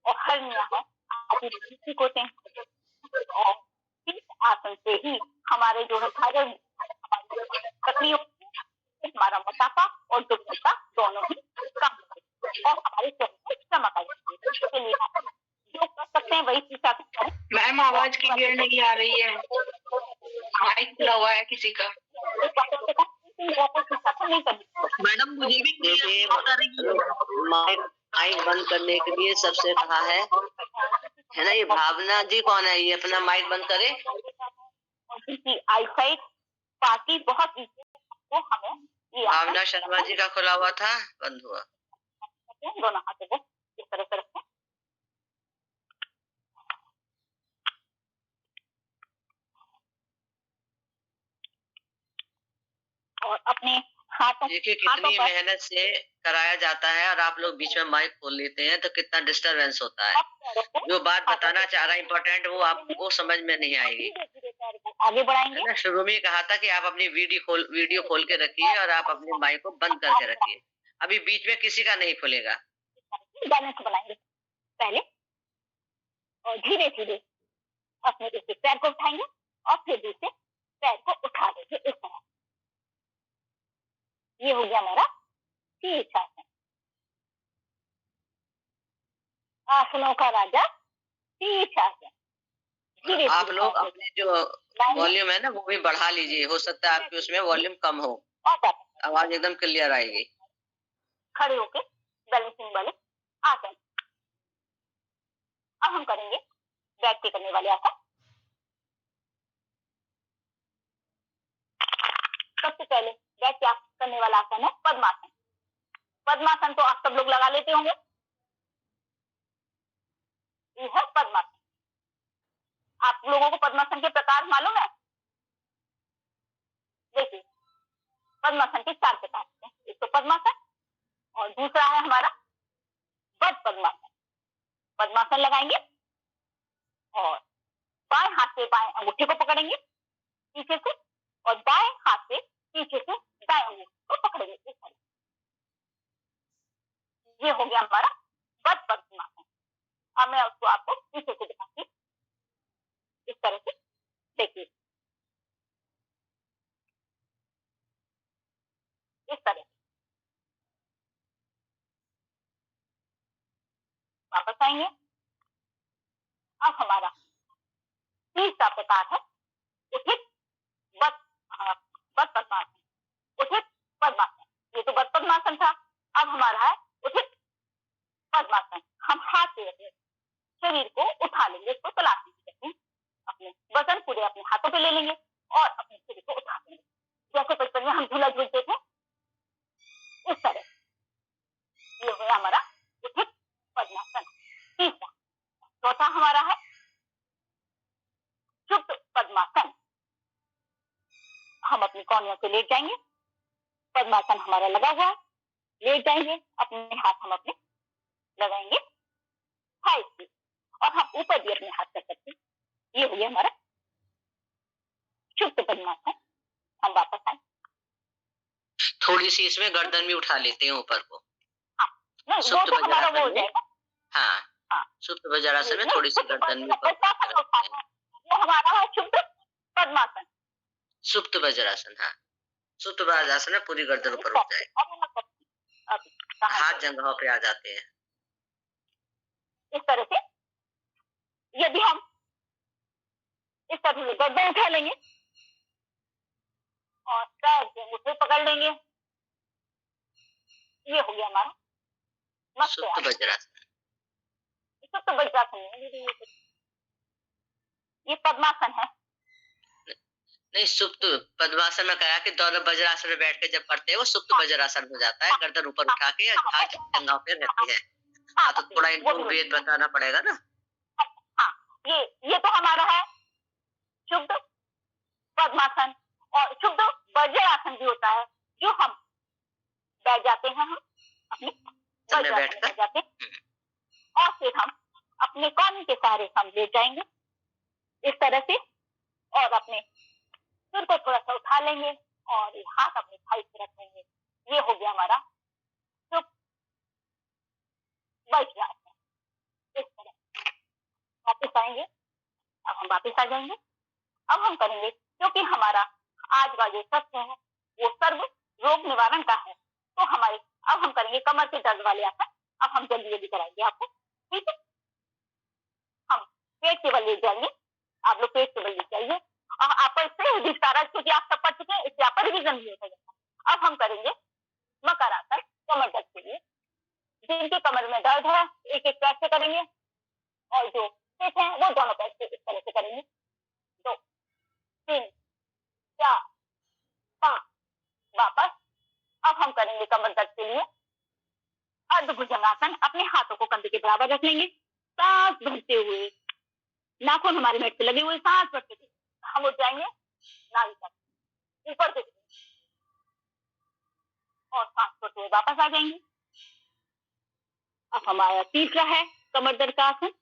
और हर्निया है आदि ठीक होते हैं। और शीर्षासन से ही हमारे जो है थायराइड सक्रिय होती है, हमारा मोटापा और दुर्बलता दोनों ही कम होते हैं और हमारे शरीर में चमक आ जाती है। इसके लिए जो कर सकते हैं वही शीर्षासन करें। मैम आवाज क्लियर नहीं आ रही है, माइक खुला हुआ है किसी का। नहीं करनी मैडम मुझे भी क्लियर बता रही है। माइक बंद करने के लिए सबसे कहा है ना, ये भावना जी कौन है, ये अपना माइक बंद करे। उनकी आईसाइट पार्टी बहुत वीक है तो हमें ये भावना शर्मा जी का खुला हुआ था, बंद हुआ। दोनों हाथों को इस तरह से रखें और अपने हाथों देखिए कितनी मेहनत से कराया जाता है और आप लोग बीच में माइक खोल लेते हैं तो कितना डिस्टरबेंस होता है। जो बात बताना चाह रहा है इम्पोर्टेंट वो आपको समझ में नहीं आएगी। आगे बढ़ाएंगे ना शुरू में कहा था कि आप अपनी वीडियो खोल के रखिए और आप अपने माइक को बंद करके रखिए। अभी बीच में किसी का नहीं खुलेगा। बैलेंस बनाएंगे पहले और धीरे धीरे अपने एक पैर को उठाएंगे और फिर दूसरे पैर को उठा देंगे इस तरह। ये हो गया मेरा शीर्षासन, आसनों का राजा शीर्षासन। धीरे आप लोग अपने जो वॉल्यूम है ना वो भी बढ़ा लीजिए, हो सकता है आपके उसमें वॉल्यूम कम हो, आवाज एकदम क्लियर आएगी। खड़े होके बैलेंसिंग वाले आसन। अब हम करेंगे बैठ के करने वाले आसन। सबसे पहले बैठ के करने वाला आसन है पद्मासन। पद्मासन तो आप सब लोग लगा लेते होंगे, ये है पद्मासन। आप लोगों को पद्मासन के प्रकार मालूम है? देखिए पद्मासन के 4 प्रकार हैं। एक तो पद्मासन और दूसरा है हमारा वट पद्मासन। पद्मासन लगाएंगे और बाएं हाथ से बाएं अंगूठे को पकड़ेंगे पीछे से और दाएं हाथ से पीछे से दाएं अंगूठे को पकड़ेंगे इस तरह। ये हो गया हमारा वट पद्मासन। अब मैं उसको आपको पीछे से दिखाती हूँ इस तरह से। देखिए इस तरह वापस आएंगे। अब हमारा तीसरा प्रकार है उठित वट पद्मासन। उठित पद्मासन, ये तो वट पद्मासन था। अब हमारा है उठित पद्मासन। हम हाथ से शरीर को उठा लेंगे, इसको तलाशी करते हैं। अपने वजन पूरे अपने हाथों पे ले लेंगे और अपने शरीर को उठा लेंगे, जैसे बचपन में हम झूला झूलते थे इस तरह। ये हो हमारा उठित पद्मासन तीसरा। चौथा हमारा है चुप्त पद्मासन। हम अपनी कौनियों से लेट जाएंगे, पद्मासन हमारा लगा हुआ है, लेट जाएंगे, अपने हाथ हम अपने लगाएंगे थाई पे और हम ऊपर भी अपने हाथ कर सकते हैं। ये हो गया हमारा चुप्त पद्मासन। हम वापस आए, थोड़ी सी इसमें गर्दन भी उठा लेते हैं ऊपर को। नहीं वो तो हमारा वो हो जाएगा। हाँ सुप्त वज्रासन में थोड़ी सी गर्दन भी ऊपर। वो हमारा है चुप्त पद्मासन। सुप्त वज्रासन, हाँ सुप्त वज्रासन में पूरी गर्दन ऊपर उठ जाए, हाथ जंघों पे आ जाते हैं। इस तरह से यदि हम इस तरह से गर्दन उठा लेंगे और पैर से मुट्ठी पकड़ लेंगे, ये हो गया हमारा सुप्त वज्रासन। सुप्त वज्रासन नहीं, ये पद्मासन है। नहीं, सुप्त पद्मासन में कहा कि दोनों वज्रासन में बैठ के जब पढ़ते हैं वो सुप्त वज्रासन हो जाता है, गर्दन ऊपर उठा के हाथ जंघों पे रहती है। हाँ, तो थोड़ा इनको वेद बताना पड़ेगा ना। हाँ, ये तो हमारा है शुद्ध पद्मासन, और शुद्ध वज्रासन भी होता है, जो हम बैठ जाते हैं, हम अपने बैठ जाते हैं और फिर हम अपने कान के सहारे हम लेट जाएंगे इस तरह से, और अपने सिर को थोड़ा सा उठा लेंगे और हाथ अपने थाई पे रख लेंगे। ये हो गया हमारा शुद्ध वज्रासन। इस तरह वापिस आएंगे, अब हम वापिस आ जाएंगे। अब हम करेंगे, क्योंकि हमारा आज का जो सत्र है वो सर्व रोग निवारण का है, तो हमारे अब हम करेंगे कमर के दर्द वाले आसन। अब हम जल्दी जल्दी कराएंगे आपको, ठीक है। हम पेट के बल ले जाएंगे, आप लोग पेट के बल ले जाइए, और आपको इससे विस्तार, क्योंकि आप सब पढ़ चुके हैं, इससे आपका रिविजन भी हो जाएगा। अब हम करेंगे मकर आसन कमर दर्द के लिए। जिनके कमर में दर्द है एक एक पैर से करेंगे, और जो फिट है वो दोनों पैर से इस तरह से करेंगे। 2 3 4 5 वापस। अब हम करेंगे कमर दर्द के लिए अर्धभुजंगासन। अपने हाथों को कंधे के बराबर रख लेंगे, सांस भरते हुए, नाखून हमारे मेट पे लगे हुए, सांस भरते हुए हम उठ जाएंगे नाभि तक, ऊपर से, और सांस भरते हुए वापस आ जाएंगे। अब हमारा तीसरा है कमर दर्द का आसन।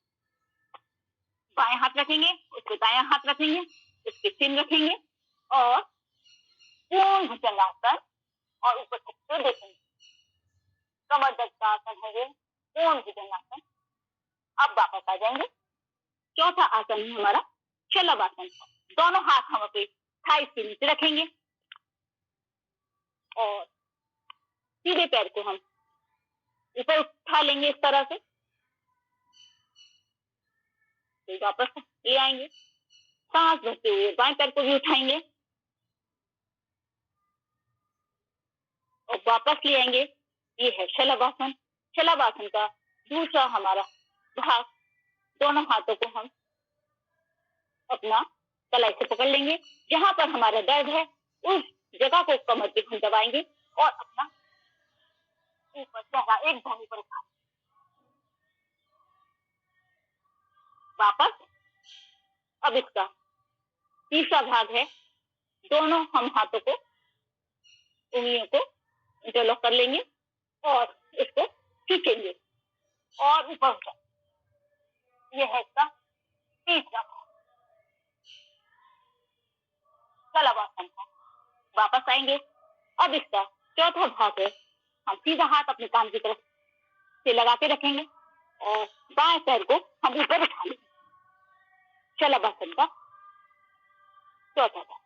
बाएं हाथ रखेंगे, उसके दायां हाथ रखेंगे, उसके सिर रखेंगे और पूर्ण भुजंगासन, और ऊपर से देखेंगे। कमर दर्द का आसन है ये पूर्ण भुजंगासन। अब वापस आ जाएंगे। चौथा आसन है हमारा शलभासन। दोनों हाथ हम अपने थाई के नीचे रखेंगे और सीधे पैर को हम ऊपर उठा लेंगे इस तरह से, फिर वापस ले आएंगे। सांस भरते हुए बाएं पैर को भी उठाएंगे और वापस ले आएंगे। ये है शलभासन। शलभासन का दूसरा हमारा भाग, दोनों हाथों को हम अपना कलाई से पकड़ लेंगे, जहां पर हमारा दर्द है उस जगह को कमर पे हम दबाएंगे और अपना ऊपर चेहरा एकदम ऊपर उठा वापस। अब इसका तीसरा भाग है, दोनों हम हाथों को, उंगलियों को इंटरलॉक कर लेंगे और इसको खींचेंगे और ऊपर उठा। यह है इसका तीसरा भाग शलभासन का। वापस आएंगे। अब इसका चौथा भाग है, हम सीधा हाथ अपने कान की तरफ से लगा के रखेंगे और बाएं पैर को हम ऊपर उठा लेंगे। शलभासन का चौथा भाग।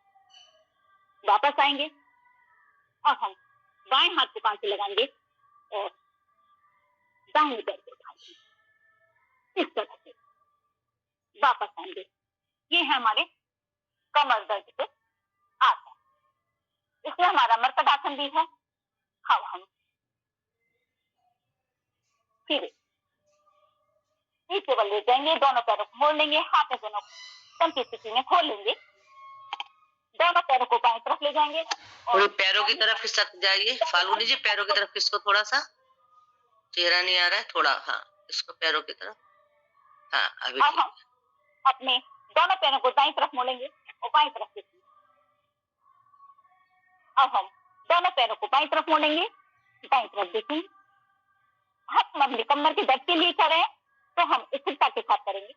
वापस आएंगे। अब हम बाएं हाथ को कान से लगाएंगे और दाहिने पैर को उठा लेंगे इस तरह से। वापस आएंगे। ये है हमारे कमर दर्द के आसन। इसमें हमारा मर्कटासन भी है। हम सीधे बल ले जाएंगे, दोनों पैरों को मोड़ लेंगे, हाथ दोनों तन की स्थिति में खोल लेंगे, दोनों पैरों को बाएं तरफ ले जाएंगे और पैरों की तरफ खिसक जाइए फाल्गुनी जी, पैरों की तरफ किसको थोड़ा सा, चेहरा नहीं आ रहा है थोड़ा, हाँ इसको पैरों की तरफ, हाँ अभी। अब हम अपने दोनों पैरों को दाईं तरफ मोड़ेंगे और बाईं तरफ देखेंगे। अब हम दोनों पैरों को बाईं तरफ मोड़ेंगे, दाईं तरफ देखेंगे। हम अपने कमर के दर्द के लिए करें तो हम स्थिरता के साथ करेंगे,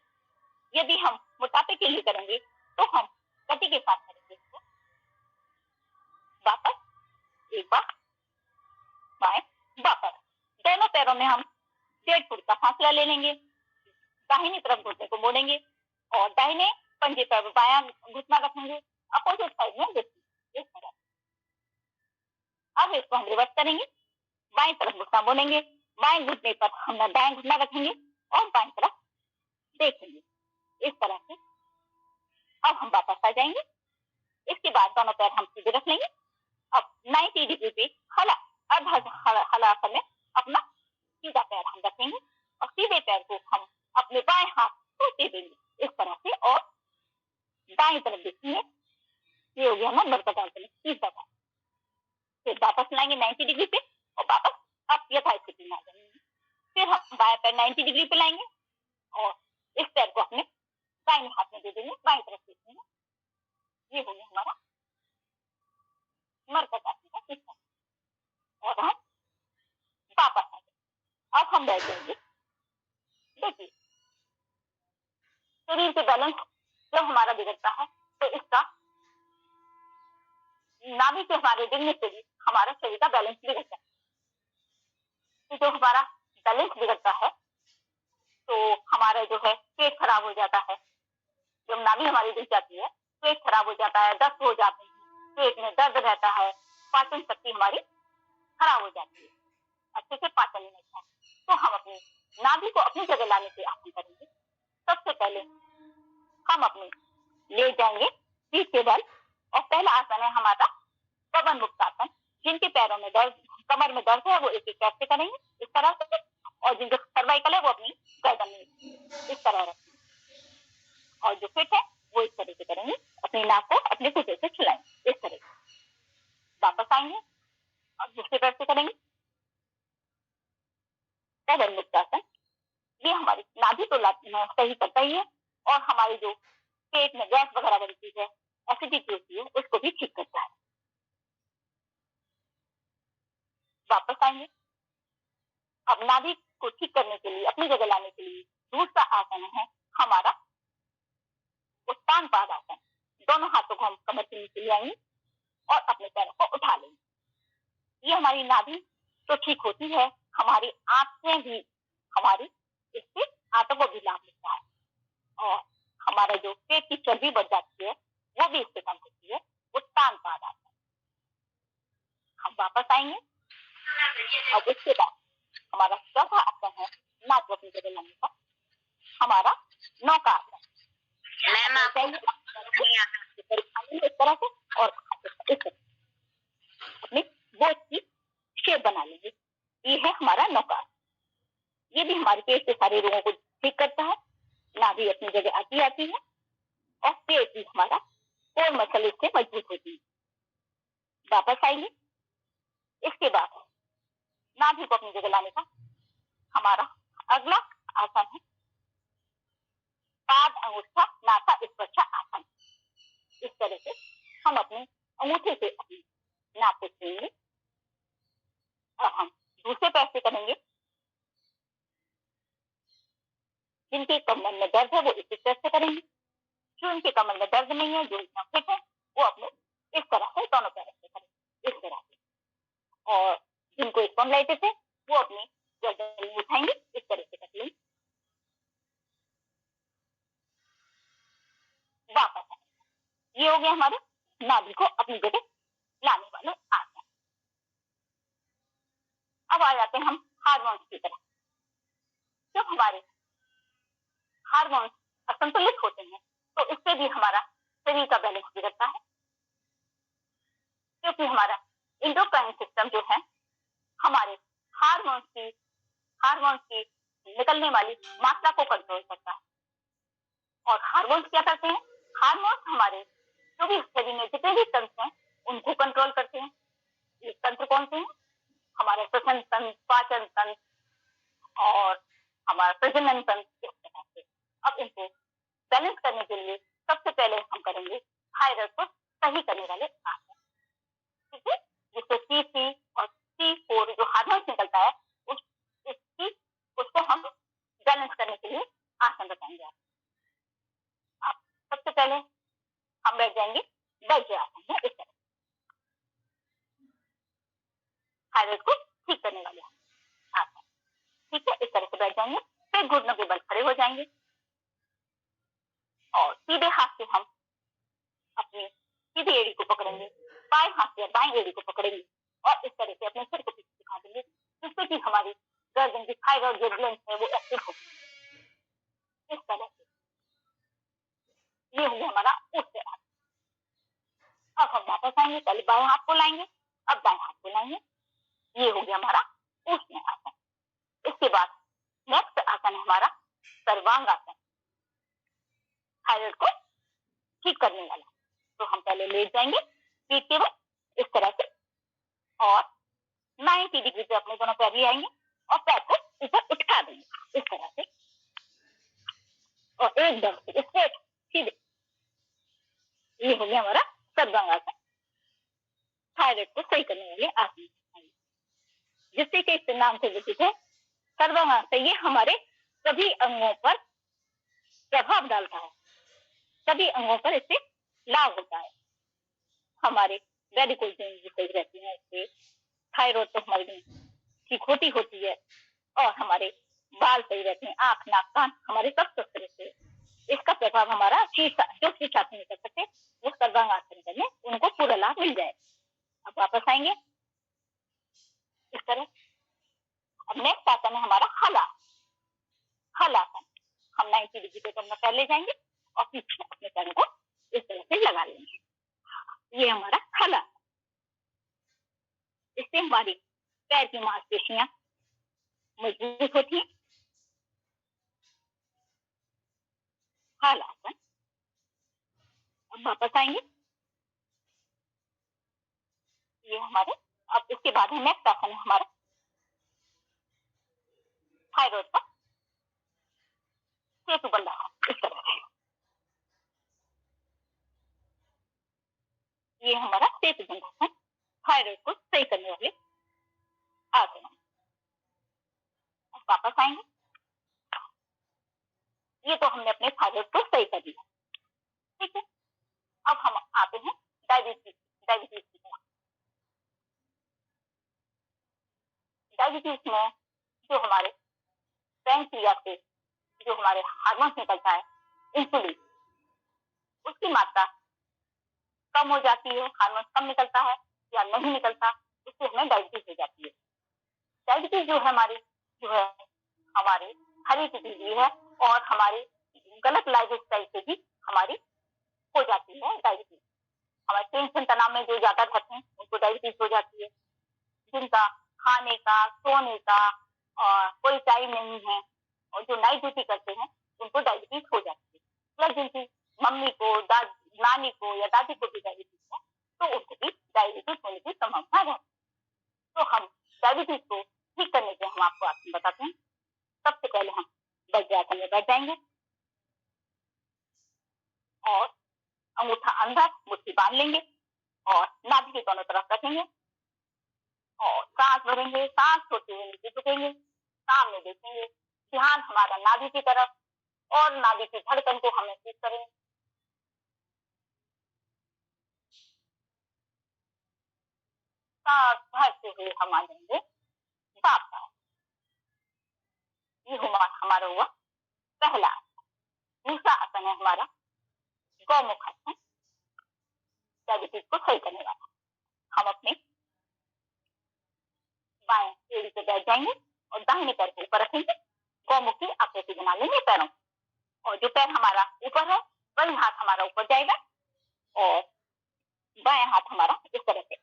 यदि हम मोटापे के लिए करेंगे तो हम गति के साथ करेंगे। वापस एक बार बाएं, वापस। दोनों पैरों में हम 1.5 फुट का फासला ले लेंगे। दाहिनी तरफ घुटने को मोड़ेंगे और दाहिने पंजे पर बायां घुटना रखेंगे अपोजिट साइड में देखिए इस तरह। अब इसको हम रिवर्स करेंगे, बाएं तरफ घुटना बोलेंगे, बाएं घुटने पर हम दाएं घुटना रखेंगे और बाएं तरफ देखेंगे इस तरह से। अब हम वापस आ जाएंगे। इसके बाद दोनों पैर हम सीधे रख लेंगे। अब 90 डिग्री पे हलासन में अपना सीधा पैर हम रखेंगे और सीधे पैर को हम अपने बाएं हाथ को दे देंगे इस तरह से और दाएं तरफ देखेंगे। ये हो गया हमारा मर्कटासन सीधा पैर। फिर वापस लाएंगे 90 डिग्री पे और वापस अब यथास्थिति में आ जाएंगे। फिर हम बाएं पैर 90 डिग्री पे लाएंगे और इस पैर को अपने दाएं हाथ में दे देंगे, बाएं तरफ देखेंगे। ये हो गया हमारा मर्कटासन का हिस्सा। और हम वापस आ जाएंगे। अब हम बैठ जाएंगे। देखिए शरीर के बैलेंस जब हमारा बिगड़ता है तो इसका नाभि से हमारे गिरने से भी हमारा शरीर का बैलेंस बिगड़ता है। तो जो हमारा बैलेंस बिगड़ता है तो हमारा जो है पेट खराब हो जाता है। जब नाभि हमारी गिर जाती है पेट खराब हो जाता है, दस्त हो जाते हैं, पेट में दर्द रहता है, पाचन शक्ति हमारी खराब हो जाती है, अच्छे से पाचन नहीं होता है। तो हम अपनी नाभि को अपनी जगह लाने के आसन करेंगे। सबसे पहले हम अपने ले जाएंगे पीठ के बल और पहला आसन है हमारा पवन मुक्त आसन। जिनके पैरों में दर्द, कमर में दर्द है वो एक एक पैर से करेंगे इस तरह से, और जिनका सर्वाइकल है वो अपनी गर्दन में इस तरह रखेंगे और जो फिट है वो इस तरह से करेंगे। अपनी नाक को अपने घुटने से छुलाएंगे इस तरह से। वापस आएंगे और दूसरे पैर से करेंगे पवन मुक्त आसन। ये हमारी नाभि को सही करता ही है और हमारी जो पेट में गैस वगैरह वाली चीज है, एसिडिटी होती है, उसको भी ठीक करता है। वापस आएंगे। अब नाभि को ठीक करने के लिए, अपनी जगह लाने के लिए दूसरा आसन है हमारा उत्तान पाद आसन। दोनों हाथों को हम कमर के नीचे ले आएंगे और अपने पैरों को उठा लेंगे। ये हमारी नाभि तो ठीक होती है, हमारी आंखें भी, हमारी इससे आंतों को भी लाभ मिलता है और हमारा जो पेट की चर्बी बढ़ जाती है वो भी इससे कम होती है। उत्तान पाद आसन। हम वापस आएंगे और उसके बाद हमारा चौथा आसन है नाक को अपनी जगह लाने का, हमारा नौका आसन। इस तरह से और इस तरह अपनी बोझ की शेप बना लेंगे। ये है हमारा नौका आसन। ये भी हमारे पेट के सारे रोगों को ठीक करता है। नाभि अपनी जगह आती है और पेट भी हमारा कोर मसल इससे मजबूत होती है। वापस आएंगे। इसके बाद नाभि को अपनी जगह लाने का हमारा अगला आसन है पाद अंगूठा नासा स्पर्शा आसन। इस तरह से हम अपने अंगूठे से अपनी नाक को छूएंगे और हम दूसरे पैर से करेंगे। जिनके कमर में दर्द है वो इस पैर से करेंगे, जो इनके कमर में दर्द नहीं है, जो इतना फिट है, वो अपने इस तरह से दोनों पैरों से करेंगे इस तरह से। और जिनको स्पॉन्डिलाइटिस है वो अपनी गर्दन में उठाएंगे इस तरह से कर लेंगे। वापस आएंगे। ये हो गया हमारे नाभि को अपनी जगह लाने वाले आसन। अब आ जाते हैं हम हार्मोन्स की तरफ। जब हमारे हार्मोन्स असंतुलित होते हैं तो इससे भी हमारा शरीर का बैलेंस बिगड़ता है, क्योंकि हमारा इंडोक्राइन सिस्टम जो है हमारे हार्मोन्स की निकलने वाली मात्रा को कंट्रोल करता है। और हार्मोन्स क्या करते हैं? हार्मोन्स हमारे जो भी शरीर में जितने भी तंत्र हैं उनको कंट्रोल करते हैं। ये तंत्र कौन से हैं? हमारे श्वसन तंत्र, पाचन तंत्र और हमारा प्रजनन तंत्र। इस तरह से अब इनको बैलेंस करने के लिए सबसे पहले हम करेंगे थायराइड को सही करने वाले आसन, ठीक है, जिससे T3 और T4 जो हार्मोन्स निकलता है उसको हम बैलेंस करने के लिए आसन बताएंगे। आप सबसे पहले हम बैठ जाएंगे वज्र आसन में इस तरह, थायराइड को ठीक करने वाले आसन, ठीक है। इस तरह से बैठ जाएंगे, फिर घुटनों के बल खड़े हो जाएंगे और सीधे हाथ से हम अपने को पकड़ेंगे, बाएं हाथ से बाएं एड़ी को पकड़ेंगे और इस तरह से अपने सिर को पीछे दिखा देंगे, जिससे कि हमारी गर्दन की थायराइड जो ग्लैंड है वो एक्टिव हो। इस तरह से ये हो गया हमारा ऊष्ण आसन। अब हम वापस आएंगे, पहले बाएं हाथ को लाएंगे, अब दाएं हाथ को लाएंगे। ये हो गया हमारा ऊष्ण आसन। इसके बाद नेक्स्ट आसन है हमारा सर्वांगासन, थायराइड को ठीक करने वाला। तो हम पहले लेट जाएंगे पीठ के बल इस तरह से और 90 डिग्री पे अपने दोनों पैर ले आएंगे और पैर को ऊपर उठा देंगे इस तरह से और एकदम से स्ट्रेट सीधे। ये हो गया हमारा सर्वांगासन, थायराइड को सही करने वाले आसन, जिससे कि इसके नाम से विदित है सर्वांगासन। ये हमारे सभी अंगों पर प्रभाव डालता है, सभी अंगों पर इससे लाभ होता है। हमारे वेरिकोज वेन भी सही रहती है इससे, थायराइड तो हमारी ठीक होती है और हमारे बाल सही रहते हैं, आंख नाक कान हमारे सब स्वस्थ रहते हैं। इसका प्रभाव हमारा जो शीर्षासन नहीं कर सकते वो सर्वांगासन करने उनको पूरा लाभ मिल जाए। अब वापस आएंगे इस तरह। अब नेक्स्ट आसन है हमारा हलासन। हम 90 डिग्री पे कमर पैर ले जाएंगे और पीछे अपने पैरों को इस तरह से लगा लेंगे। ये हमारा हलासन। इससे हमारी पैर की मांसपेशियां मजबूत होती हैं। हलासन। अब वापस आएंगे। ये हमारे अब इसके बाद है नेक्स्ट आसन है हमारा थायराइड का सेतुबंध आसन इस तरह से। ये हमारा सेतुबंध आसन, थायराइड को सही करने वाले आसन। अब वापस आएंगे। ये तो हमने अपने थायराइड को सही कर दिया, ठीक है। अब हम आते हैं डायबिटीज की तरफ। डायबिटीज में जो हमारे पैंक्रियास से जो हमारे हार्मोन निकलता है इंसुलिन, उसकी मात्रा कम हो जाती है, हार्मोन कम निकलता है या नहीं निकलता, उससे हमें डायबिटीज हो जाती है। डायबिटीज जो है हमारे हेरिडिटी है और हमारे गलत लाइफ स्टाइल से भी हमारी हो जाती है डायबिटीज। हमारे टेंशन तनाव में जो ज्यादा रहते हैं उनको डायबिटीज हो जाती है। जिनका खाने का सोने का और कोई टाइम नहीं है और जो नाइट ड्यूटी करते हैं उनको डायबिटीज हो जाती है। प्लस जिनकी मम्मी को नानी को या दादी को भी डायबिटीज है तो उनको भी डायबिटीज होने की संभावना है। तो हम डायबिटीज को ठीक करने के हम आपको आसन बताते हैं। सबसे पहले हम वज्रासन में बैठ जाएंगे और अंगूठा अंदर मुट्ठी बांध लेंगे और नाभि के दोनों तरफ रखेंगे और सांस भरेंगे, सांस छोड़ते हुए नीचे झुकेंगे, सामने देखेंगे, ध्यान हमारा नाभि की तरफ और नाभि की धड़कन को हम महसूस करेंगे। सांस भरते हुए हम आ जाएंगे वापस। ये हमारा हुआ पहला आसन। दूसरा आसन है हमारा गौमुख आसन, डायबिटीज को सही करने वाला। हम अपने बाएं एड़ी पे बैठ जाएंगे और दाहिने पैर को ऊपर रखेंगे, गौमुख की आकृति बना लेंगे पैरों, और जो पैर हमारा ऊपर है वही हाथ हमारा ऊपर जाएगा और बाएं हाथ हमारा इस तरह से,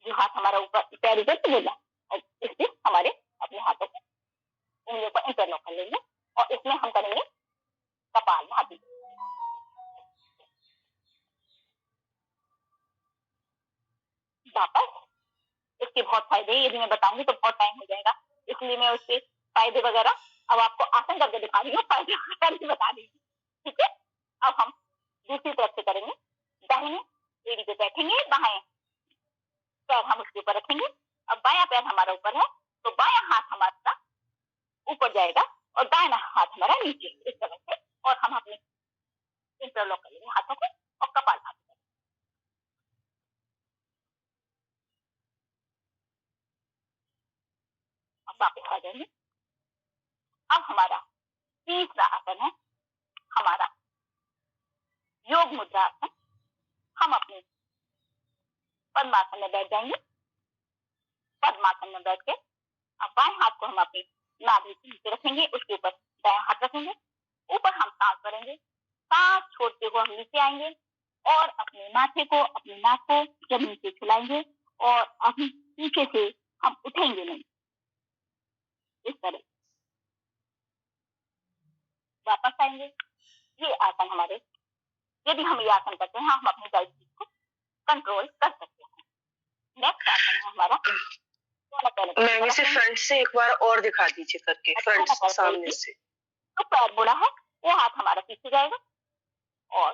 जो हाथ हमारा ऊपर पैर ऊपर से बोला और इससे हमारे अपने हाथों को उंगलियों को इंटरलॉक कर लेंगे और इसमें हम करेंगे कपालभाति। वापस इसके बहुत फायदे, यदि मैं बताऊंगी तो बहुत टाइम हो जाएगा, इसलिए मैं उसके फायदे वगैरह अब आपको आसन करके दिखा रही हूँ, फायदे करके बता रही हूँ, ठीक है। अब हम दूसरी तरफ से करेंगे। दाहिने एड़ी पे बैठेंगे, बाएं पैर हम उसके ऊपर रखेंगे। अब बायां पैर हमारा ऊपर है तो बायां हाथ हमारा ऊपर जाएगा और दाहिना हाथ हमारा नीचे इस तरह से, और हम अपने इंटरलॉक कर लेंगे हाथों को और कपालभाति। अब वापस आ जाएंगे। अब हमारा तीसरा आसन है हमारा योग मुद्रा आसन। हम अपने पद्मासन में बैठ जाएंगे। पद्मासन में बैठ के अब बाएं हाथ को हम अपनी नाभि के नीचे रखेंगे, उसके ऊपर दायां हाथ रखेंगे, ऊपर हम सांस भरेंगे, सांस छोड़ते हुए हम नीचे आएंगे और अपने माथे को, अपनी नाक को जमीन से छुलाएंगे और अभी पीछे से हम उठेंगे नहीं, इस तरह वापस आएंगे। ये आसन हमारे, यदि हम ये आसन करते हैं हम अपनी डायबिटीज को कंट्रोल कर सकते हैं। नेक्स्ट आसन है हमारा, मैम इसे फ्रंट से एक बार और दिखा दीजिए करके, फ्रंट से, सामने से। तो पैर मुड़ा है, वो हाथ हमारा पीछे जाएगा और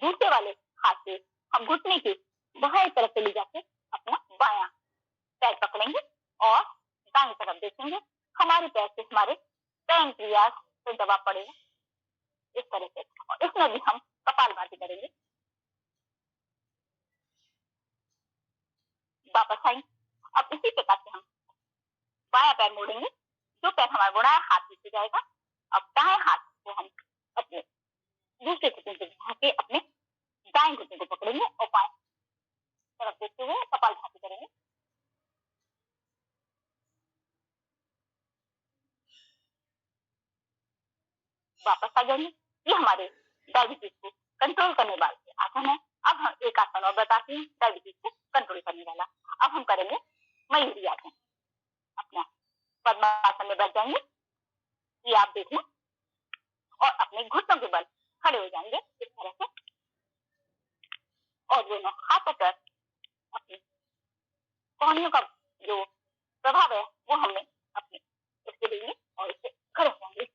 दूसरे वाले हाथ से हम घुटने के बाएं तरफ से ले जाके अपना बायां पैर पकड़ेंगे और दाएं तरफ देखेंगे। हमारे पैर से हमारे पैंक्रियास पे दबाव पड़ेगा इस तरह से, और इसमें भी हम कपालभाति करेंगे। वापस आएंगे। अब इसी प्रकार से हम बायां पैर मोड़ेंगे, जो पैर हमारा मुड़ा है हाथ पीछे जाएगा। अब दाएं हाथ को हम अपने दूसरे घुटने से उठा के अपने दाएं घुटने को पकड़ेंगे और बाएं तरफ देखते हुए कपालभाति करेंगे। वापस आ जाएंगे। ये हमारे डायबिटीज को कंट्रोल करने वाले आसन है। अब हम एक आसन और बताते हैं डायबिटीज को कंट्रोल करने वाला। अब हम करेंगे मयूरी आसन। अपना पद्मासन में बैठ जाएंगे, ये आप देख लें, और अपने घुटनों के बल खड़े हो जाएंगे इस तरह से, और दोनों हाथों पर अपनी कोहनियों का जो प्रभाव है वो हमने अपने इसके देंगे और इससे खड़े हो जाएंगे।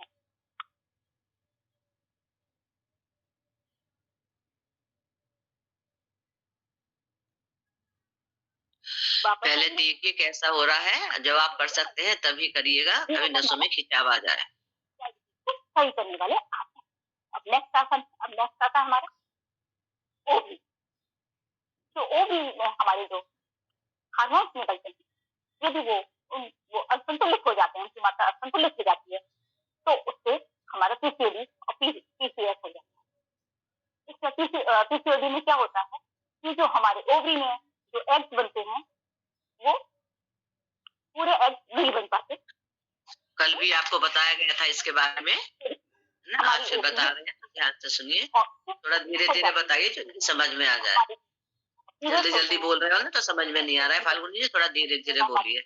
पहले देखिए कैसा हो रहा है, जब आप कर सकते हैं तभी करिएगा, कभी नसों में खिंचाव आ जाए। सही करने वाले आसन। अब नेक्स्ट आसन हमारा ओबी। तो ओबी में हमारे जो हार्मोन्स निकलते हैं, यदि वो असंतुलित हो जाते हैं, उनकी मात्रा असंतुलित हो जाती है, तो उससे हमारा पीसीओडी और पीसीएस हो जाता है। इसमें पीसीओडी में क्या होता है कि जो हमारे ओवरी में जो एग्स बनते हैं वो पूरे एग्स नहीं बन पाते। कल भी आपको बताया गया था इसके बारे में ना, आप फिर बता रहे हैं तो ध्यान से सुनिए, थोड़ा धीरे धीरे बताइए जो समझ में आ जाए। जल्दी जल्दी बोल रहे हो ना तो समझ में नहीं आ रहा है फाल्गुनी जी, थोड़ा धीरे धीरे बोलिए।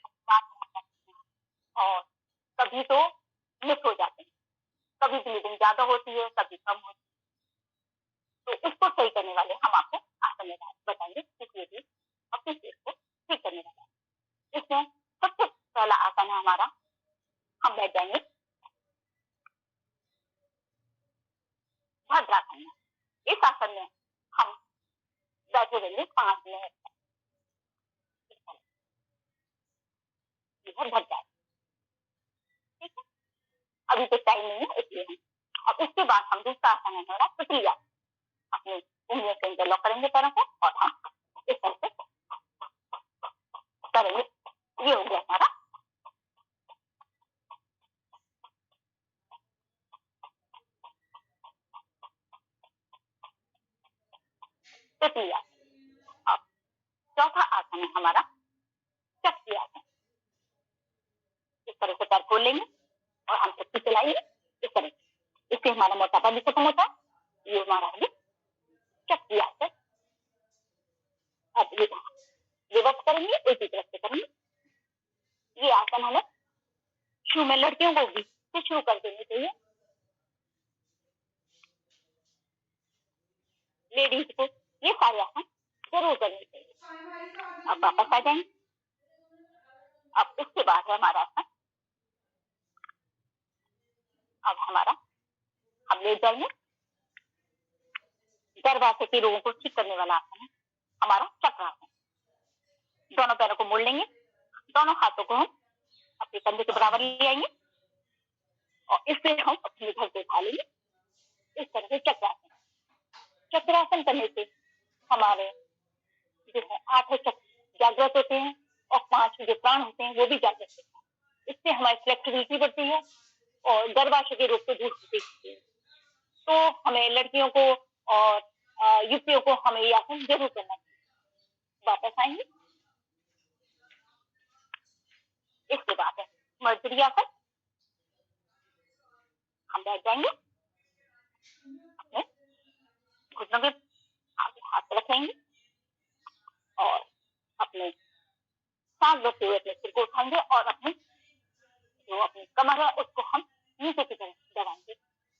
और कभी तो मिस हो जाते हैं, कभी ब्लीडिंग ज्यादा होती है, कभी कम होती है। तो इसको सही करने वाले हम आपको आसन बताएंगे, पीसीओडी और पीसीएस को ठीक करने वाला। इसमें सबसे पहला आसन है हमारा, हम बैठ जाएंगे भद्रासन में। इस आसन में हम बैठे रहेंगे 5 मिनट तक। भद्रासन, ठीक है। अभी तो टाइम नहीं है इसलिए हम, अब इसके बाद हम दूसरा आसन है हमारा सुप्रिया। अपनी उंगलियों से इंटरलॉक करेंगे पैरों को और हम इस तरह से करेंगे। ये हो गया हमारा सुप्रिया। अब चौथा आसन है हमारा चक्री आसन। इस तरह से पैर खोल लेंगे और हम चक्की चलाएंगे इस तरह से। इससे हमारा मोटापा भी खत्म होता है। ये हमारा है चक्री आसन। अब रिवर्स करेंगे, एक ही तरफ से करेंगे। ये आसन हमें शुरू में लड़कियों को भी शुरू कर देनी चाहिए, लेडीज को ये सारे आसन जरूर करने चाहिए। अब वापस आ जाएंगे। अब इसके बाद है हमारा आसन, अब हमारा हम ले जाएंगे गर्भाशय के रोगों को ठीक करने वाला आसन है हमारा चक्रासन। दोनों पैरों को मोड़ लेंगे, दोनों हाथों को हम अपने कंधे के बराबर ले आएंगे और इससे हम अपने घर से उठा लेंगे इस तरह से चक्रासन। चक्रासन करने से हमारे जो है 8 चक्र जागृत होते हैं और 5 जो प्राण होते हैं वो भी जागृत होते हैं। इससे हमारी फ्लेक्सिबिलिटी बढ़ती है और गर्भाशय के रोग को दूर होती है। तो हमें लड़कियों को और युक्तियों को हमें ये आसन जरूर करना चाहिए। वापस आएंगे, इसके बाद है मर्जरी आसन। हम बैठ जाएंगे, अपने घुटनों के आगे हाथ रखेंगे और अपने सांस भरते हुए अपने सिर को उठाएंगे और अपनी जो अपनी कमर है उसको हम नीचे की तरफ दबाएंगे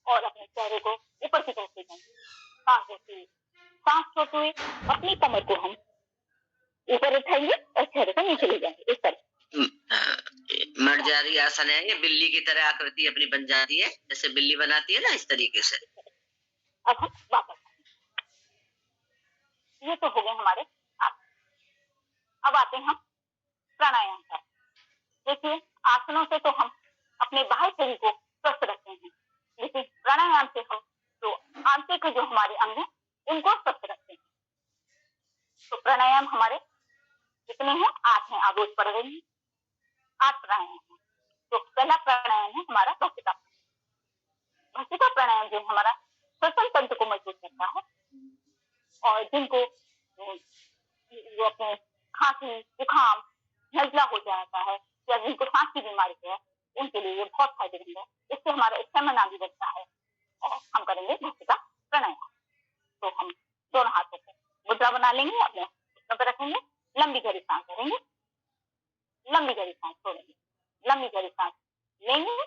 और अपने चेहरे को ऊपर की तरफ ले जाएंगे। सांस छोड़ते हुए अपनी कमर को हम ऊपर उठाएंगे और चेहरे को नीचे ले जाएंगे। इस तरह मर्जरी आसन है, ये बिल्ली की तरह आकृति अपनी बन जाती है, जैसे बिल्ली बनाती है ना, इस तरीके से। अब हम वापस, ये तो हो गए हमारे आसन। अब आते हैं हम प्राणायाम पर। देखिए, आसनों से तो हम अपने बाह्य शरीर को स्वस्थ रखते हैं, लेकिन प्राणायाम से हम जो आंतरिक जो हमारे अंग हैं उनको स्वस्थ रखते हैं। तो प्राणायाम हमारे कितने हैं? 8 हैं। आप रोज पढ़ रहे हैं, 8 प्राणायाम है। तो पहला प्राणायाम है हमारा भस्त्रिका। भस्त्रिका प्राणायाम जो हमारा श्वसन तंत्र को मजबूत करता है और जिनको जो अपने खांसी, जुकाम, नजला हो जाता है या जिनको सांस की बीमारी है, उनके लिए ये बहुत फायदेमंद है। इससे हमारा स्टेमिना भी बढ़ता है। और हम करेंगे भस्त्रिका प्राणायाम। तो हम दोनों हाथों को मुद्रा बना लेंगे, अपने घुटनों पर रखेंगे, लंबी गहरी सांस भरेंगे, लंबी गहरी सांस छोड़ेंगे, लंबी गहरी सांस लेंगे,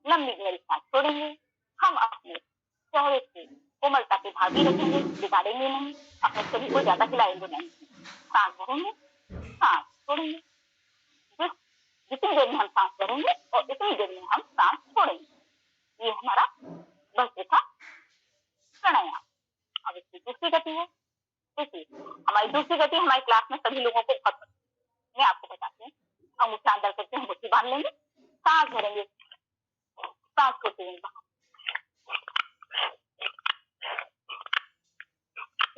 लंबी गहरी सांस छोड़ेंगे। हम अपने चेहरे की कोमलता पे भाव भी रखेंगे, बिगाड़ेंगे नहीं, अपने शरीर को ज्यादा हिलाएंगे नहीं। सांस भरेंगे, सांस छोड़ेंगे, जितनी देर में हम सांस भरेंगे और इतनी देर में हम सांस छोड़ेंगे। ये हमारा भस्त्रिका प्राणायाम। अब इसकी दूसरी गति है। देखिए, हमारी दूसरी गति हमारी क्लास में सभी लोगों को बहुत पसंद है। मैं आपको बताती हूँ। अंगूठा अंदर करके हम मुट्ठी बांध लेंगे, सांस भरेंगे, सांस छोड़ते हुए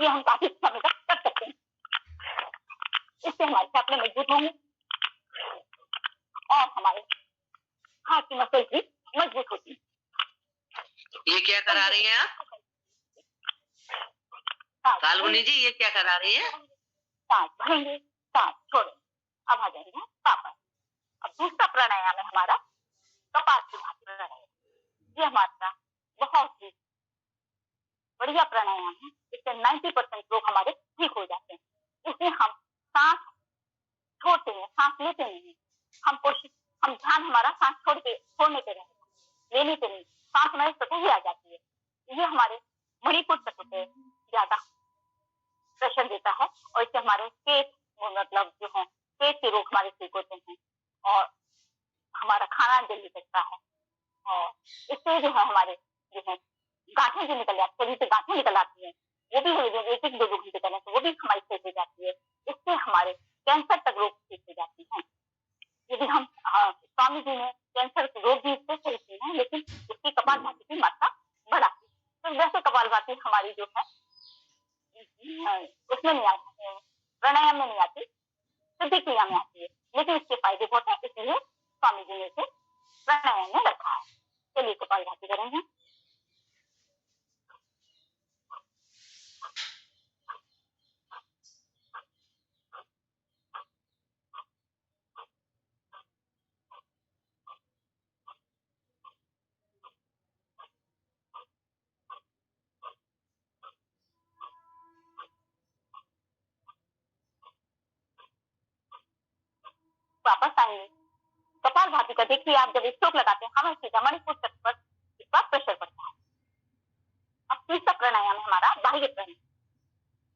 ये हम काफी समय तक कर सकते हैं। इससे हमारे फेफड़े मजबूत होंगे और हमारे हाथ की मसल भी मजबूत होती है। ये क्या करा रही हैं आप फाल्गुनी जी? ये क्या करा रही है? सांस भरेंगे, सांस छोड़ेंगे। अब आ जाएंगे वापस। अब दूसरा प्राणायाम है हमारा कपालभाति प्राणायाम। ये हमारा बहुत ही बढ़िया प्राणायाम है। इससे 90% रोग हमारे ठीक हो जाते हैं। इसमें हम सांस छोड़ते हैं, सांस लेते नहीं। हम ध्यान हमारा सांस छोड़ने पे रहेगा, लेने पे नहीं। सांस हमारे स्वतः ही आ जाती है। ये हमारे मणिपुर तक पे ज्यादा प्रेशर देता है और इससे हमारे पेट मतलब जो है पेट के रोग हमारे ठीक होते हैं और हमारा खाना जल्दी पचता है। और इससे जो है हमारे जो है गांठें जो निकल जाती है, शरीर से गांठें निकल आती है, वो भी 1-2 घंटे करने से वो भी हमारी ठीक हो जाती है। इससे हमारे कैंसर तक रोग ठीक हो जाती है। यदि हम स्वामी जी ने कैंसर के रोग भी इससे सही किए हैं, लेकिन उसकी कपालभाति की मात्रा बढ़ा। तो वैसे कपालभाति हमारी जो है उसमें नहीं आती, प्राणायाम में नहीं आती, सिद्धि क्रिया में आती है, लेकिन इसके फायदे बहुत है, इसलिए स्वामी जी ने इसे प्राणायाम में रखा है। चलिए कपालभाति करेंगे। वापस आएंगे। कपालभाति का देखिए, आप जब स्ट्रोक लगाते हैं हमें सीधा मणिपुर तक पर इसका प्रेशर पड़ता है। अब तीसरा प्राणायाम है हमारा बाह्य प्राणायाम।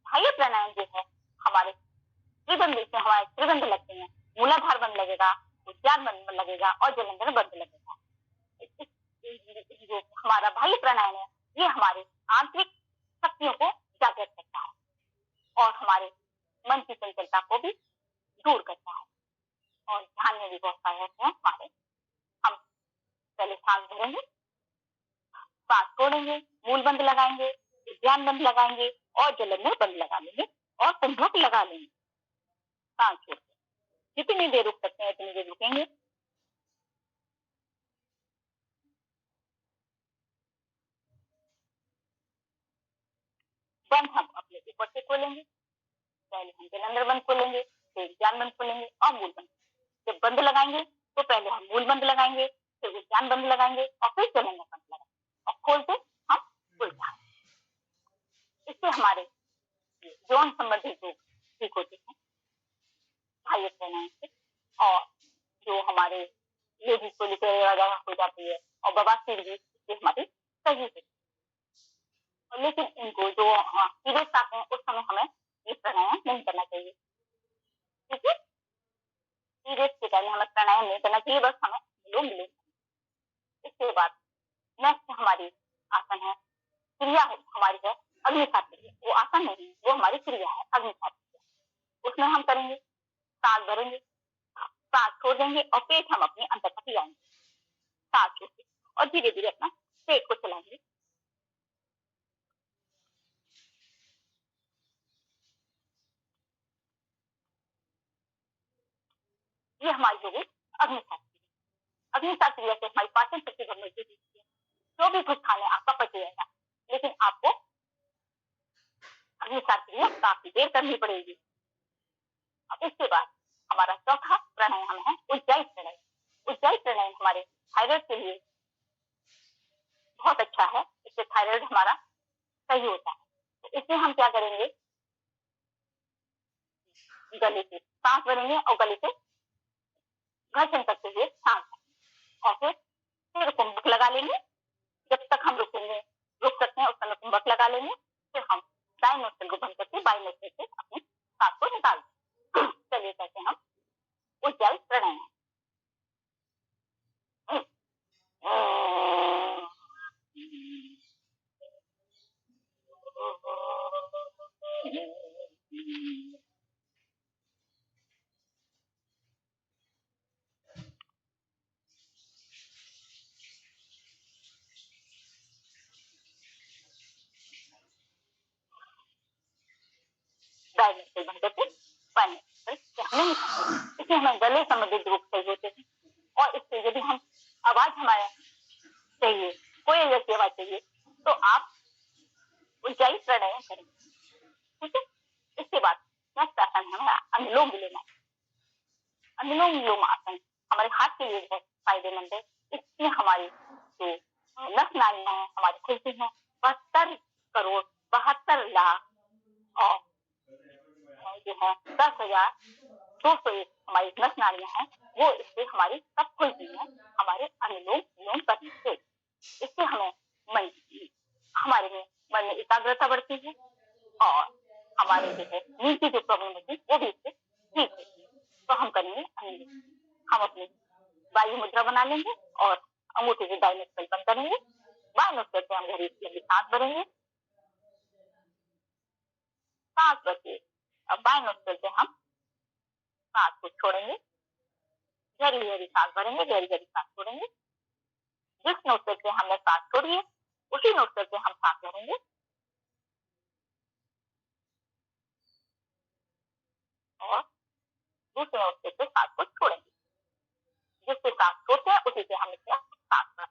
बाह्य प्राणायाम जो है हमारे त्रिबंध से हमारे त्रिबंध लगते हैं, मूलाधार बंद लगेगा, उद्यान बंद लगेगा और जलंधर बंद लगेगा। जो हमारा बाह्य प्राणायाम है ये हमारे आंतरिक शक्तियों को जागृत करता है और हमारे मन की चंचलता को भी दूर करता है और ध्यान में भी बहुत सहायक है हमारे। हम पहले सांस भरेंगे, सांस छोड़ेंगे, मूल बंद लगाएंगे, ध्यान बंद लगाएंगे और जलंधर बंद लगा लेंगे और कुंभक लगा लेंगे। सांस छोड़कर जितनी देर रुक सकते हैं उतनी देर रुकेंगे। बंद हम अपने ऊपर से खोलेंगे, पहले हम जलंधर बंद खोलेंगे, फिर उद्यान बंद खोलेंगे और मूल बंद। जब बंद लगाएंगे तो पहले हम मूल बंद लगाएंगे, फिर उद्यान बंद लगाएंगे और फिर जलंधर बंद लगाएंगे और खोलते हम उल्टा। इससे हमारे यौन संबंधित रोग ठीक होते हैं सहायक प्राणायाम से, और जो हमारे लेडीज को वगैरह हो जाती है और बवासीर भी इससे हमारी सही होती है। लेकिन इनको जो पीरियड्स आते हैं उस समय हमें ये प्राणायाम नहीं करना चाहिए, ठीक है। पीरियड्स के टाइम हमें प्राणायाम नहीं करना चाहिए, बस हमें अनुलोम विलोम। इसके बाद नेक्स्ट हमारी आसन है, क्रिया हमारी है अग्निसात क्रिया। वो आसन नहीं, वो हमारी क्रिया है अग्निसात क्रिया। उसमें हम करेंगे, सांस भरेंगे, सांस छोड़ देंगे और पेट हम अपने अंदर तक लाएंगे, सांस छोड़ के और धीरे धीरे अपना पेट को चलाएंगे। ये हमारी हो गई अग्निसात क्रिया। अग्निसात क्रिया से हमारी पाचन शक्ति बढ़ने की है, जो भी कुछ खाने आपका पच जाएगा, लेकिन आपको अग्निसात क्रिया काफी देर करनी पड़ेगी। अब इसके बाद हमारा चौथा प्राणायाम है उज्जाई प्राणायाम। उज्जाई प्राणायाम हमारे थायराइड के लिए बहुत अच्छा है, इससे थायराइड हमारा सही होता है। तो इसमें हम क्या करेंगे, गले से सांस भरेंगे और गले से घर्षण करते हुए सांस, और फिर सिर कुंभक लगा लेंगे। जब तक हम रुक सकते हैं उस समय कुंभक लगा लेंगे। फिर हम दाएं नोस्ट्रिल को बंद करके बाएं नोस्ट्रिल से अपनी सांस को निकाल देंगे। चलिए करते हैं हम उज्जाई प्राणायाम। दाएं नोस्ट्रिल बंद करके बाएं नोस्ट्रिल से हमने निकाल। इससे हमें गले संबंधित रोग सही होते हैं, और इससे यदि हम आवाज हमारा चाहिए, कोई जैसी आवाज चाहिए, तो आप उज्जाई प्राणायाम करेंगे, ठीक है। इसके बाद नेक्स्ट आसन है हमारा अनुलोम विलोम आसन। अनुलोम विलोम आसन हमारे हाथ के लिए बहुत फायदेमंद है। इसमें हमारी जो नस नालियां हैं हमारी खुलती हैं। 72,72,00,00,000 और जो है 10,201 हमारी नस नालियां हैं, वो इससे हमारी सब खुलती हैं हमारे अनुलोम विलोम करने से। इससे हमें हमारे मन में एकाग्रता बढ़ती है, और हमारे जो है नींद की जो प्रॉब्लम होती है वो भी इससे ठीक होती है। तो हम करेंगे अनुलोम। हम अपनी वायु मुद्रा बना लेंगे और अंगूठे से दाएं नोस्ट्रिल बंद करेंगे, बाएं नोस्ट्रिल से हम गहरी लंबी सांस भरेंगे, सांस भर के अब बाएं नोस्ट्रिल से हम सांस को छोड़ेंगे, गहरी गहरी सांस भरेंगे, गहरी गहरी सांस छोड़ेंगे। जिस नोस्ट्रिल से हमने सांस छोड़ी है उसी नोस्ट्रिल से हम सांस भरेंगे, और दूसरे नोस्ट्रिल से सांस को छोड़ेंगे। जिससे सांस छोड़ते हैं उसी से हम इसमें सांस भरते हैं।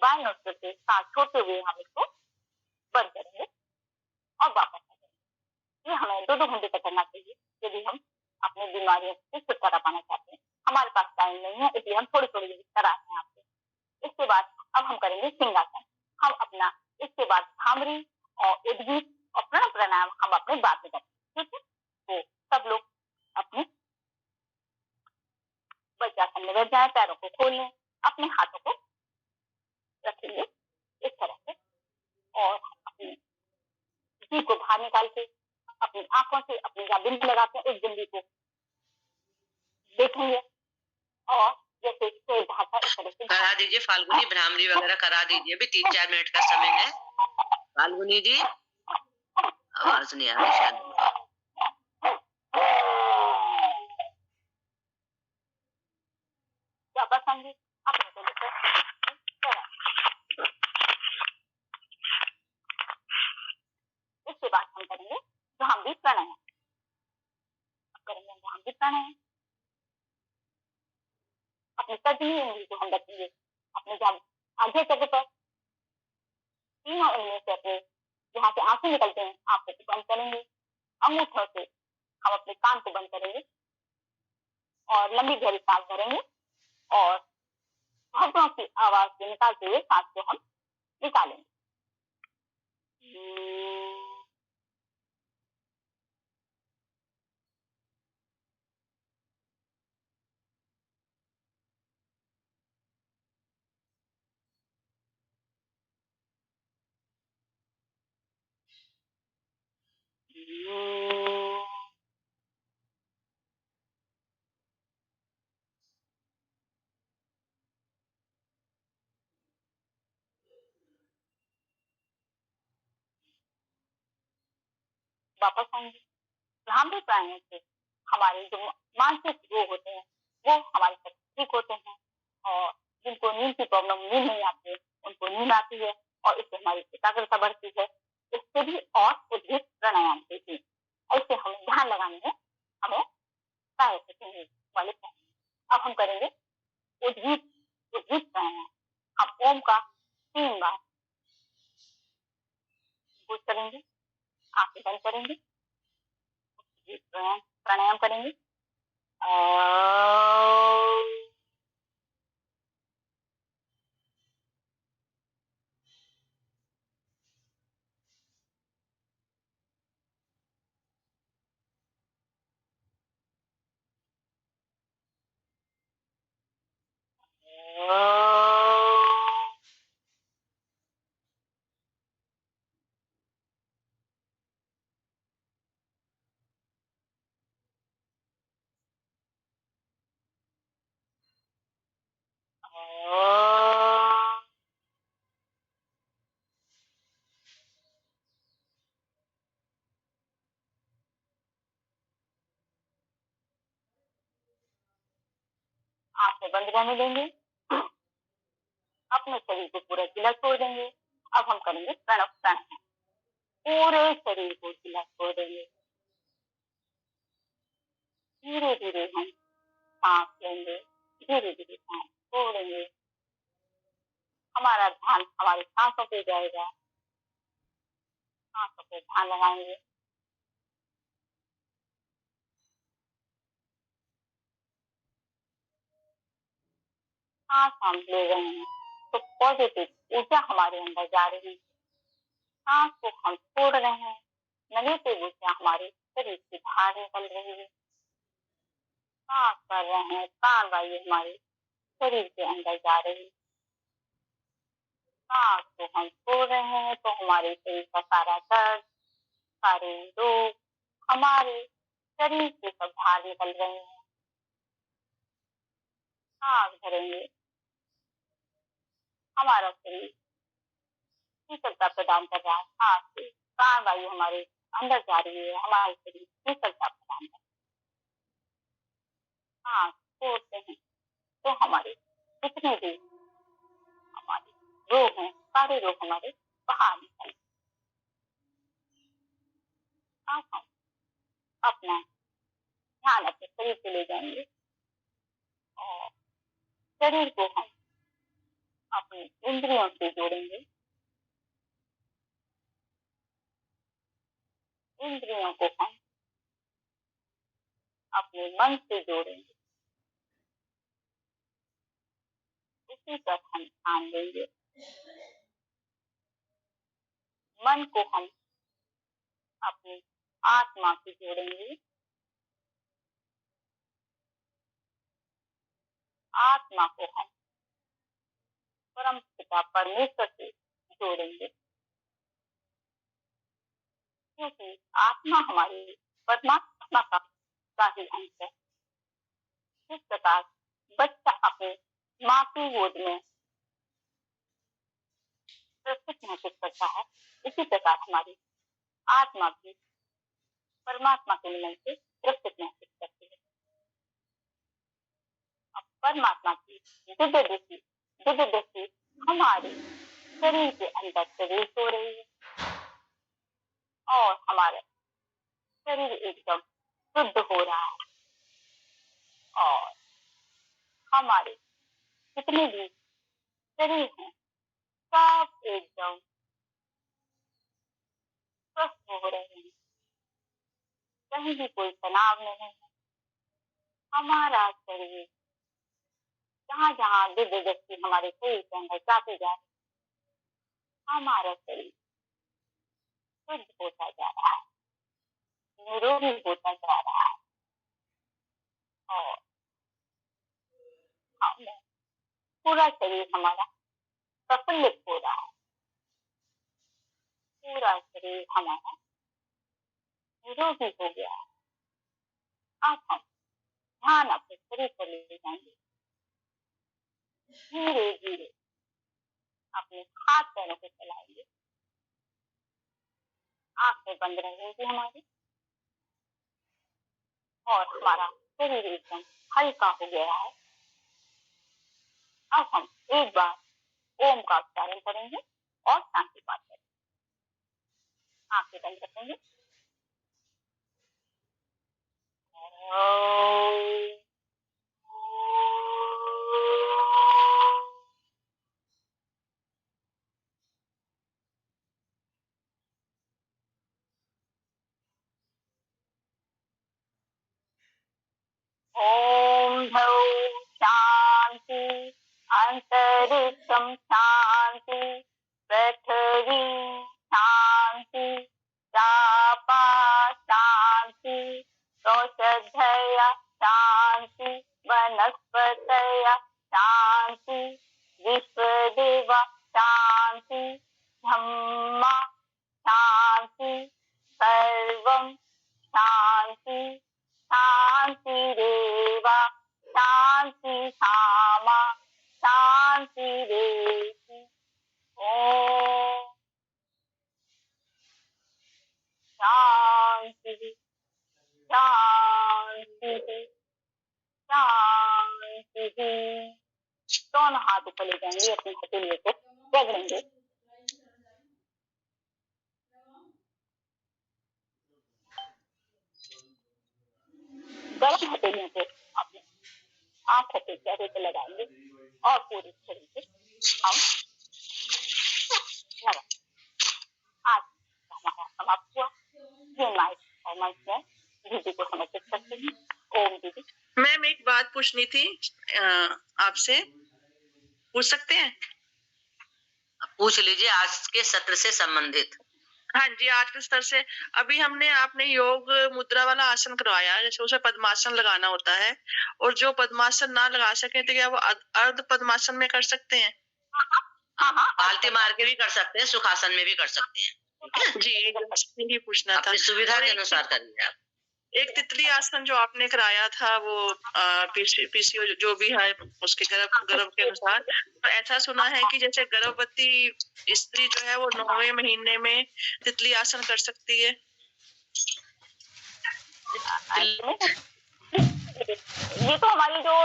बाएं नोस्ट्रिल से सांस छोड़ते हुए हम इसको बंद करेंगे और वापस आ जाएंगे। ये हमें 2-2 घंटे तक करना चाहिए यदि हम अपनी बीमारियों से छुटकारा पाना चाहते हैं। हमारे पास टाइम नहीं है, इसलिए हम थोड़ी थोड़ी देर कराते हैं आपसे। इसके बाद अब हम करेंगे सिंहासन। हम अपना इसके बाद भ्रामरी और उद्गीत और प्रणव प्राणायाम हम अपने बाद में करेंगे, ठीक है। तो सब लोग अपने वज्रासन में बैठ जाए, पैरों को खोल लें, अपने हाथों को रखेंगे इस तरह से, और अपनी जीभ को बाहर निकाल के अपनी आंखों से अपनी जहाँ बिंदी लगाते हैं उस बिंदी को देखेंगे, और जैसे कोई भाषा इस तरह से करा दीजिए फाल्गुनी, भ्रामरी वगैरह करा दीजिए। अभी 3-4 मिनट का समय है। फाल्गुनी जी आवाज नहीं आ रही शायद। भी प्राणायाम। अब करेंगे हम वहां भी प्राणायाम। अपनी सभी उंगली को हम रखेंगे अपने जहाँ आगे जगह पर, तीनों उंगलियों से अपने जहाँ से आंसू निकलते हैं आंखों को बंद करेंगे। अंगूठों से हम अपने कान को बंद करेंगे और लंबी गहरी सांस भरेंगे और भौंकों की आवाज से निकालते हुए सांस को हम निकालेंगे। वापस आएंगे। भ्रामरी प्राणायाम से हमारे जो मानसिक रोग होते हैं वो हमारे साथ ठीक होते हैं और जिनको नींद की प्रॉब्लम, नींद नहीं आती है, उनको नींद आती है और इससे हमारी एकाग्रता बढ़ती है। इससे भी और उद्भिद प्राणायाम से भी ऐसे हमें ध्यान लगाने में हमें सहायता चाहिए वाले प्राणायाम। अब हम करेंगे उद्भिद उद्भिद प्राणायाम। हम ओम का 3 बार उद्घोष करेंगे, आंखें बंद करेंगे, प्राणायाम करेंगे। आंखें बंद रहने देंगे, अपने शरीर को पूरा ढीला छोड़ देंगे। अब हम करेंगे प्रणव प्राणायाम। पूरे शरीर को ढीला छोड़ देंगे। धीरे धीरे हम सांस लेंगे, धीरे धीरे सांस छोड़ेंगे। हमारा ध्यान हमारी सांसों पे जाएगा, सांसों पे ध्यान लगाएंगे। सांस हम ले रहे हैं तो पॉजिटिव ऊर्जा हमारे अंदर जा रही है। सांस को हम छोड़ रहे हैं, नेगेटिव ऊर्जा हमारे शरीर से बाहर निकल रही है। सांस कर रहे हैं, प्राणवायु हमारे शरीर के अंदर जा रही है। सांस को हम छोड़ रहे हैं तो हमारे शरीर का सारा दर्द, सारे रोग हमारे शरीर से सब बाहर निकल रहे हैं। सांस भरेंगे, हमारा शरीर शीतलता प्रदान कर रहा है। सांस से प्राणवायु हमारे अंदर जा रही है, हमारे शरीर शीतलता प्रदान कर रहा है। सांस छोड़ते हैं तो हमारे जितने भी हमारे रोग हैं, सारे रोग हमारे बाहर निकल। अब हम अपना ध्यान अपने शरीर पे ले जाएंगे और शरीर को हम अपनी इंद्रियों से जोड़ेंगे। इंद्रियों को हम अपने मन से जोड़ेंगे। उसी पर हम ध्यान देंगे। मन को हम अपनी आत्मा से जोड़ेंगे। आत्मा को हम परम पिता परमेश्वर से जोड़ेंगे, क्योंकि आत्मा हमारी परमात्मा का ही अंश है। जिस प्रकार बच्चा अपने माँ की गोद में सुरक्षित महसूस करता है, इसी प्रकार हमारी आत्मा भी परमात्मा के मिलन से सुरक्षित महसूस करती है। अब परमात्मा की दिव्य दृष्टि हमारे शरीर के अंदर प्रवेश हो रही है और हमारे शरीर एकदम शुद्ध हो रहा है और हमारे जितने भी शरीर हैं सब एकदम स्वस्थ हो रहे हैं, कहीं भी कोई तनाव नहीं है। हमारा शरीर जहाँ जहाँ दिव्य व्यक्ति हमारे शरीर के अंदर जाते जा रहे, हमारा शरीर शुद्ध होता जा रहा है, निरोगी होता जा रहा है और पूरा शरीर हमारा प्रफुल्लित हो रहा है, पूरा शरीर हमारा निरोगी हो गया है। अब हम ध्यान अपने शरीर पर ले जाएंगे, धीरे धीरे अपने हाथ पैरों को चलाएंगे, आंखें बंद रहेंगी हमारी और हमारा शरीर एकदम हल्का हो गया है। अब हम एक बार ओम का उच्चारण करेंगे और शांति पाठ करेंगे। आंखें बंद रखेंगे। ओम भौ शांति अंतरिक्षम शांति पृथ्वी शांति चापा शांति औषधया शांति वनस्पतया शांति विश्वदेवा शांति धम्मा शांति सर्वं शांति शांतिरेवा शांति धामा शांतिरेति। ओम शांति शांति शांति। दोनों हाथ ऊपर ले जाएंगे, अपनी हथेलियों को रगड़ेंगे। गर्म हथेलियों को अपने आंखों पे चेहरे पे लगाएंगे और पूरे शरीर से हम लगा। आज हमारा समाप्त हुआ। ये नाइट और मंच में दीदी को समर्पित करते हैं। ओम दीदी। मैम एक बात पूछनी थी आपसे, पूछ सकते हैं? पूछ लीजिए, आज के सत्र से संबंधित। हाँ जी, आज के स्तर से अभी आपने योग मुद्रा वाला आसन करवाया, जैसे उसे पद्मासन लगाना होता है, और जो पद्मासन ना लगा सके तो क्या वो अर्ध पद्मासन में कर सकते हैं? पालती मार के भी कर सकते हैं, सुखासन में भी कर सकते हैं। जी, यही पूछना था। अपनी सुविधा के अनुसार करिए आप। एक तितली आसन जो आपने कराया था वो पीसीओ जो भी है उसके गर्भ के अनुसार, तो ऐसा सुना है कि जैसे गर्भवती स्त्री जो है वो 9वें महीने में तितली आसन कर सकती है। ये तो हमारी जो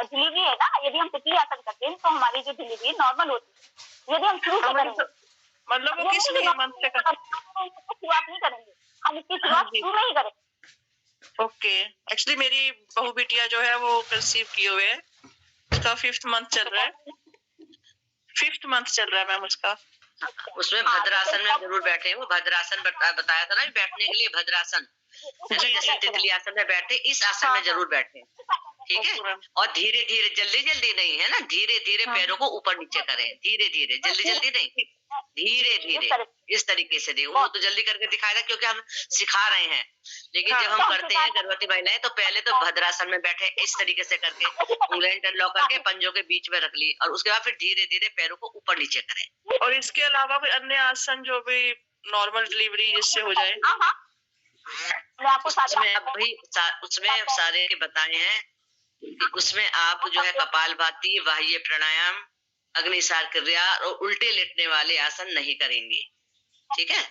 डिलीवरी है ना, यदि हम तितली आसन करते हैं तो हमारी जो डिलीवरी नॉर्मल होती है। यदि हम शुरू से करेंगे मतलब वो किस मंथ से शुरुआत नहीं करेंगे, हम इसकी शुरुआत शुरू में ही करेंगे। ओके, एक्चुअली मेरी बहू बिटिया जो है वो कंसीव किए हुए है, उसका 5th मंथ चल रहा है। 5th मंथ चल रहा है मैम उसका। उसमें भद्रासन में जरूर बैठे। वो भद्रासन बताया था ना, बैठने के लिए भद्रासन, जैसे तितली आसन में बैठे, इस आसन में जरूर बैठे। ठीक है, और धीरे धीरे, जल्दी जल्दी नहीं है ना, धीरे धीरे पैरों को ऊपर नीचे करें, धीरे धीरे, जल्दी जल्दी नहीं, धीरे धीरे इस तरीके से देखो। वो तो जल्दी करके दिखाएगा क्योंकि हम सिखा रहे हैं, लेकिन जब हम करते हैं गर्भवती महिलाएं तो पहले तो भद्रासन में बैठे इस तरीके से करके उंगलियां इंटरलॉक करके पंजों के बीच में रख ली, और उसके बाद फिर धीरे धीरे पैरों को ऊपर नीचे करें। और इसके अलावा कोई अन्य आसन जो भी नॉर्मल डिलीवरी जिससे हो जाए? उसमें सारे के बताए हैं। उसमें आप जो है कपालभाति, बाह्य प्राणायाम, अग्निसार क्रिया और उल्टे लेटने वाले आसन नहीं करेंगे। ठीक है,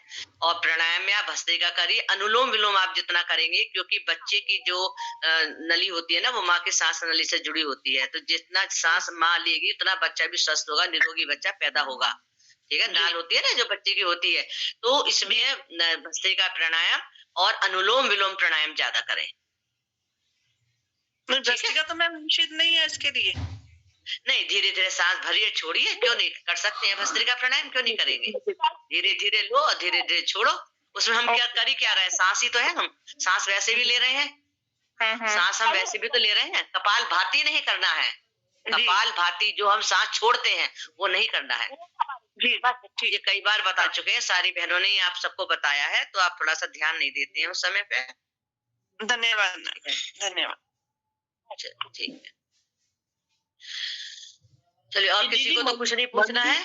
और प्राणायाम में आप भस्त्रिका करिए। अनुलोम विलोम आप जितना करेंगे, क्योंकि बच्चे की जो नली होती है ना, वो माँ की सांस नली से जुड़ी होती है, तो जितना सांस माँ लेगी उतना बच्चा भी स्वस्थ होगा, निरोगी बच्चा पैदा होगा। ठीक है, नाल होती है ना जो बच्चे की होती है, तो इसमें भस्त्रिका प्राणायाम और अनुलोम विलोम प्राणायाम ज्यादा करें। भस्त्रिका तो मैम निषिद्ध नहीं है इसके लिए? नहीं, धीरे धीरे सांस भरिए, छोड़िए, क्यों नहीं कर सकते हैं भस्त्रिका प्राणायाम, क्यों नहीं करेंगे? धीरे धीरे लो और धीरे धीरे छोड़ो। उसमें हम क्या रहे हैं, सांस ही तो है, हम सांस वैसे भी ले रहे हैं, सांस हम वैसे भी तो ले रहे हैं। कपाल भाती नहीं करना है, कपाल भाती जो हम सांस छोड़ते हैं वो नहीं करना है। जी जी, ये कई बार बता चुके हैं, सारी बहनों ने आप सबको बताया है, तो आप थोड़ा सा ध्यान नहीं देते हैं उस समय पे। धन्यवाद, धन्यवाद। ठीक है, चलिए, और किसी को तो कुछ नहीं पूछना है?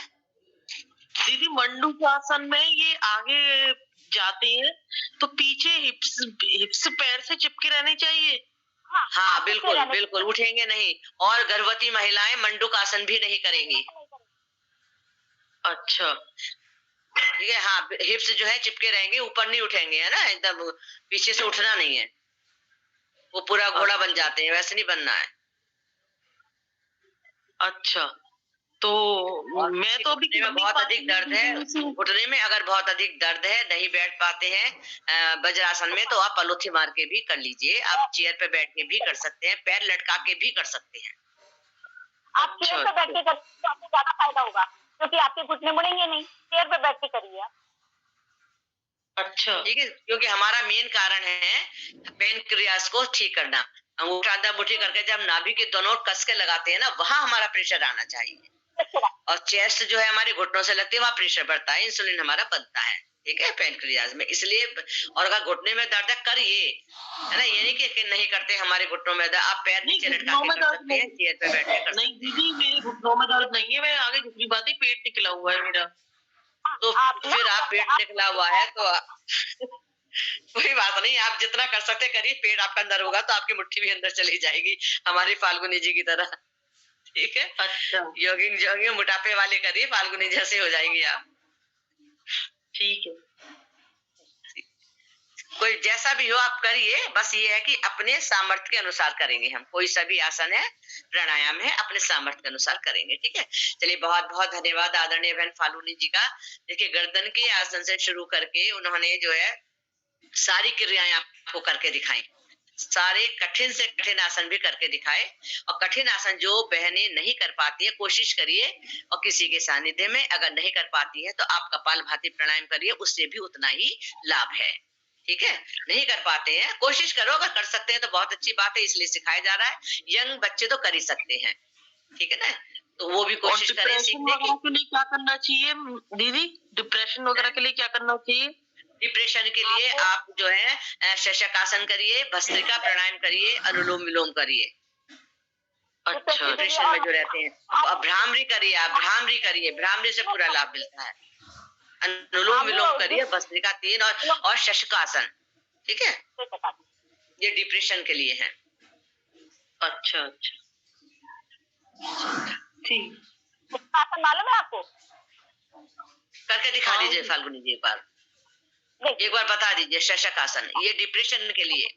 दीदी, मंडूकासन में ये आगे जाते हैं तो पीछे हिप्स पैर से चिपके रहने चाहिए? हाँ, बिल्कुल बिल्कुल, उठेंगे नहीं। और गर्भवती महिलाएं मंडूकासन भी नहीं करेंगी। अच्छा, ठीक है, हाँ, हिप्स जो है चिपके रहेंगे, ऊपर नहीं उठेंगे, है ना, एकदम पीछे से उठना नहीं है, वो पूरा घोड़ा बन जाते हैं, वैसे नहीं बनना है। अच्छा, तो मैं तो अभी में बहुत अधिक दर्द है, घुटने में अगर बहुत अधिक दर्द है, नहीं बैठ पाते हैं वज्रासन में, तो आप पलोथी मार के भी कर लीजिए। आप चेयर पे बैठ के भी कर सकते हैं, पैर लटका के भी कर सकते हैं। आप चेयर पे बैठ के करते तो आपको ज्यादा फायदा होगा, क्योंकि आपके घुटने मुड़ेंगे नहीं। चेयर पे बैठ के करिए आप। अच्छा, ठीक है, क्योंकि हमारा मेन कारण है पेनक्रियास को ठीक करना। अंगूठा अंदर मुट्ठी करके जब नाभि के दोनों कस के लगाते हैं ना, वहां हमारा प्रेशर आना चाहिए। और चेस्ट जो है हमारे घुटनों से लगती है, वहाँ प्रेशर बढ़ता है, इंसुलिन हमारा बनता है, ठीक है, पेनक्रियाज में। इसलिए, और अगर घुटने में दर्द है, करिए, है ना, ये नहीं कि नहीं करते हमारे घुटनों में दर्द, आप पैर नीचे लटका के कर सकते हैं, चेयर पे बैठ के कर सकते हैं। नहीं दीदी, मेरे घुटनों में दर्द नहीं है, मैं आगे दूसरी बात है, पेट निकला हुआ है मेरा। तो फिर आप पेट निकला हुआ है तो कोई बात नहीं, आप जितना कर सकते करिए। पेट आपका अंदर होगा तो आपकी मुट्ठी भी अंदर चली जाएगी, हमारी फाल्गुनी जी की तरह, ठीक है। अच्छा, जॉगिंग मोटापे वाले करिए, फाल्गुनी जैसे हो जाएंगे आप, ठीक है। कोई जैसा भी हो आप करिए, बस ये है कि अपने सामर्थ्य के अनुसार करेंगे हम। कोई सा भी आसन है, प्राणायाम है, अपने सामर्थ्य के अनुसार करेंगे, ठीक है। चलिए, बहुत बहुत धन्यवाद आदरणीय बहन फाल्गुनी जी का। देखिए, गर्दन के आसन से शुरू करके उन्होंने जो है सारी क्रियाएं आपको करके दिखाई, सारे कठिन से कठिन आसन भी करके दिखाए। और कठिन आसन जो बहनें नहीं कर पाती है, कोशिश करिए, और किसी के सानिध्य में अगर नहीं कर पाती है तो आप कपालभाति प्राणायाम करिए, उससे भी उतना ही लाभ है, ठीक है। नहीं कर पाते हैं, कोशिश करो, अगर कर सकते हैं तो बहुत अच्छी बात है, इसलिए सिखाया जा रहा है। यंग बच्चे तो कर ही सकते हैं, ठीक है ना, तो वो भी कोशिश करें सीखने की। के लिए क्या करना चाहिए दीदी? डिप्रेशन वगैरह के लिए क्या करना चाहिए? डिप्रेशन के लिए आप जो है शशकासन करिए, भस्त्रिका प्राणायाम करिए, अनुलोम विलोम करिए। अच्छा, डिप्रेशन में जो रहते हैं, भ्रामरी करिए, आप भ्रामरी करिए, भ्रामरी से पूरा लाभ मिलता है। अनुलोम विलोम करिए, भस्त्रिका 3 और शशकासन, ठीक है, ये डिप्रेशन के लिए है। अच्छा अच्छा, ठीक। आसन मालूम है आपको? करके दिखा दीजिए फाल्गुनी जी, एक बार बता दीजिए। शशकासन, ये डिप्रेशन के लिए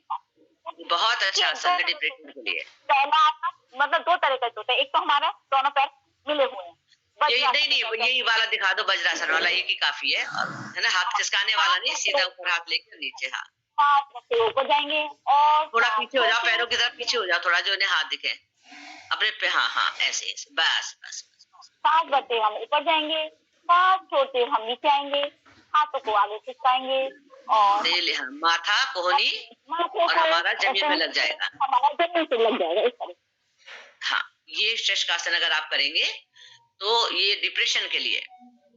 बहुत अच्छा आसन है, डिप्रेशन के लिए। पहला आसन मतलब दो तरह के होते हैं, एक तो हमारा दोनों पैर मिले हुए हैं, यही नहीं, यही वाला दिखा दो, वज्रासन वाला, एक ही काफी है, और है ना, हाथ खिसकाने वाला नहीं, सीधा ऊपर हाथ लेकर नीचे, हाथ ऊपर जाएंगे और थोड़ा पीछे हो जाओ, पैरों की तरफ पीछे हो जाओ थोड़ा, जो उन्हें हाथ दिखे अपने पे, हाँ हाँ, ऐसे ऐसे, बस बस। सांस भरते हम ऊपर जाएंगे, सांस छोड़ते हम नीचे आएंगे, हाथों को आगे खिसकाएंगे और माथा कोहनी और हमारा जमीन में लग जाएगा, हमारा जमीन से लग जाएगा, इस तरह। हाँ, ये शशकासन अगर आप करेंगे तो ये डिप्रेशन के लिए,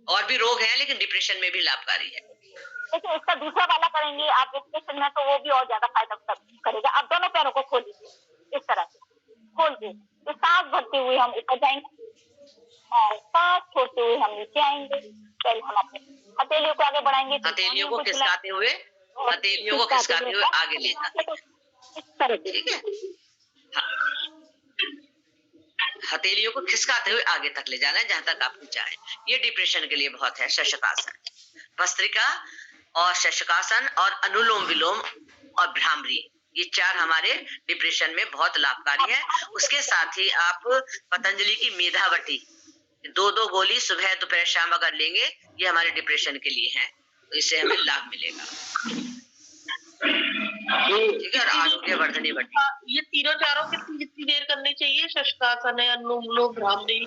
और भी रोग हैं लेकिन डिप्रेशन में भी लाभकारी है। देखिए, इसका दूसरा वाला करेंगे आप डिप्रेशन में, तो वो भी और ज्यादा फायदा करेगा। आप दोनों पैरों को खोल लीजिए, इस तरह से खोल के, तो सांस भरते हुए हम ऊपर जाएंगे और सांस छोड़ते हुए हम नीचे आएंगे। पहले हम अपने हथेलियों को आगे बढ़ाएंगे, हथेलियों को खिसकाते हुए, हथेलियों को खिसकाते हुए आगे ले जाते, इस तरह से, ठीक है, हथेलियों को खिसकाते हुए आगे तक ले जाना है, जहां तक आप चाहें। ये डिप्रेशन के लिए बहुत है। शशकासन, भस्त्रिका और शशकासन और अनुलोम विलोम और भ्रामरी, ये चार हमारे डिप्रेशन में बहुत लाभकारी है। उसके साथ ही आप पतंजलि की मेधावटी 2-2 गोली सुबह दोपहर शाम अगर लेंगे, ये हमारे डिप्रेशन के लिए है, तो इससे हमें लाभ मिलेगा। ठीक है, और आरोग्य वर्धनी बढ़ती। ये तीनों चारों कितनी कितनी देर करनी चाहिए? शशकासन है, अनुलोम विलोम, भ्रामरी।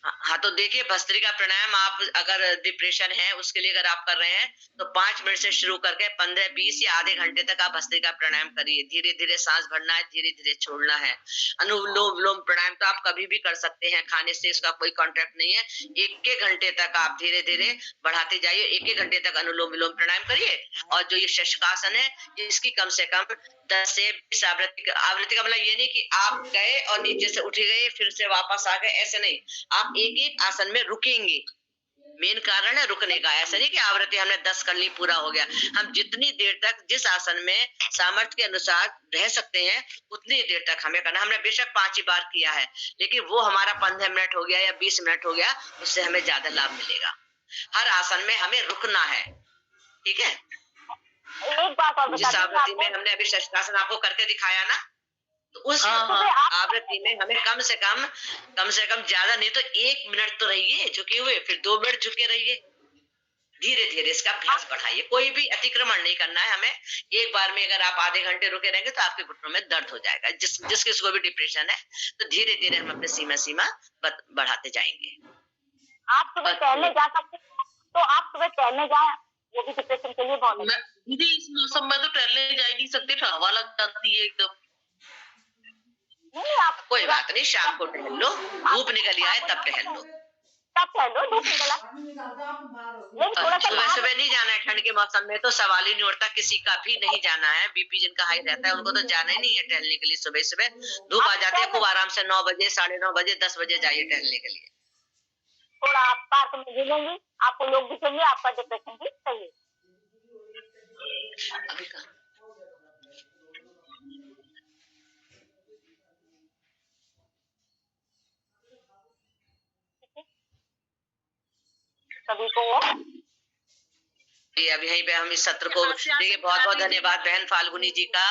हाँ, तो देखिए भस्त्रिका प्राणायाम आप अगर डिप्रेशन है उसके लिए अगर आप कर रहे हैं तो 5 मिनट से शुरू करके 15-20 या आधे घंटे तक आप भस्त्रिका प्राणायाम करिए। धीरे धीरे सांस भरना है, धीरे धीरे छोड़ना है। अनुलोम विलोम प्राणायाम तो आप कभी भी कर सकते हैं, खाने से इसका कोई कॉन्ट्रैक्ट नहीं है। 1-1 घंटे तक आप धीरे धीरे बढ़ाते जाइए। 1-1 घंटे तक अनुलोम विलोम प्राणायाम करिए। और जो ये शशकासन है इसकी कम से कम 10 से 20 आवृत्ति का मतलब ये नहीं कि आप गए और नीचे से उठ गए फिर से वापस आ गए, ऐसे नहीं। आप एक एक आसन में रुकेंगे। मेन कारण है रुकने का। ऐसा नहीं कि आवृत्ति हमने 10 कर ली पूरा हो गया। हम जितनी देर तक जिस आसन में सामर्थ्य के अनुसार रह सकते हैं उतनी देर तक हमें करना। हमने बेशक 5 ही बार किया है, लेकिन वो हमारा 15 मिनट हो गया या 20 मिनट हो गया, उससे हमें ज्यादा लाभ मिलेगा। हर आसन में हमें रुकना है, ठीक है। एक बात और जिस बता आवृत्ति में हमने अभी शशकासन आपको करके दिखाया ना, तो उस आवृत्ति में हमें कम से कम ज्यादा नहीं तो 1 मिनट तो रहिए झुके हुए, फिर 2 मिनट झुके रहिए। धीरे धीरे इसका अभ्यास बढ़ाइए। कोई भी अतिक्रमण नहीं करना है हमें। एक बार में अगर आप आधे घंटे रुके रहेंगे तो आपके घुटनों में दर्द हो जाएगा। जिस किसी भी डिप्रेशन है तो धीरे धीरे हम अपने सीमा बढ़ाते जाएंगे। आप सुबह टहलने जा सकते हैं, तो आप सुबह टहलने जाएं, वो भी डिप्रेशन के लिए बहुत अच्छा है। दीदी इस मौसम में तो टहलने जा ही नहीं सकते, हवा लग जाती है एकदम। नहीं, आप कोई बात नहीं, शाम को टहल लो, धूप निकल आए तब टहल लो। तब टहलो, धूप निकला। लेकिन थोड़ा सा सुबह सुबह नहीं जाना है ठंड के मौसम में, तो सवाल ही नहीं उठता। किसी का भी नहीं जाना है। बीपी जिनका हाई रहता है उनको तो जाना ही नहीं है टहलने के लिए। सुबह सुबह धूप आ जाती है, खूब आराम से 9 बजे, 9:30 बजे, 10 बजे जाइए टहलने के लिए। थोड़ा आप पार्क में घूमेंगी, आपको लोग दिखेंगे, आपका डिप्रेशन भी सही है। अभी का सभी को अब यहीं पे हम इस सत्र को देखिए। बहुत बहुत धन्यवाद बहन फाल्गुनी जी का।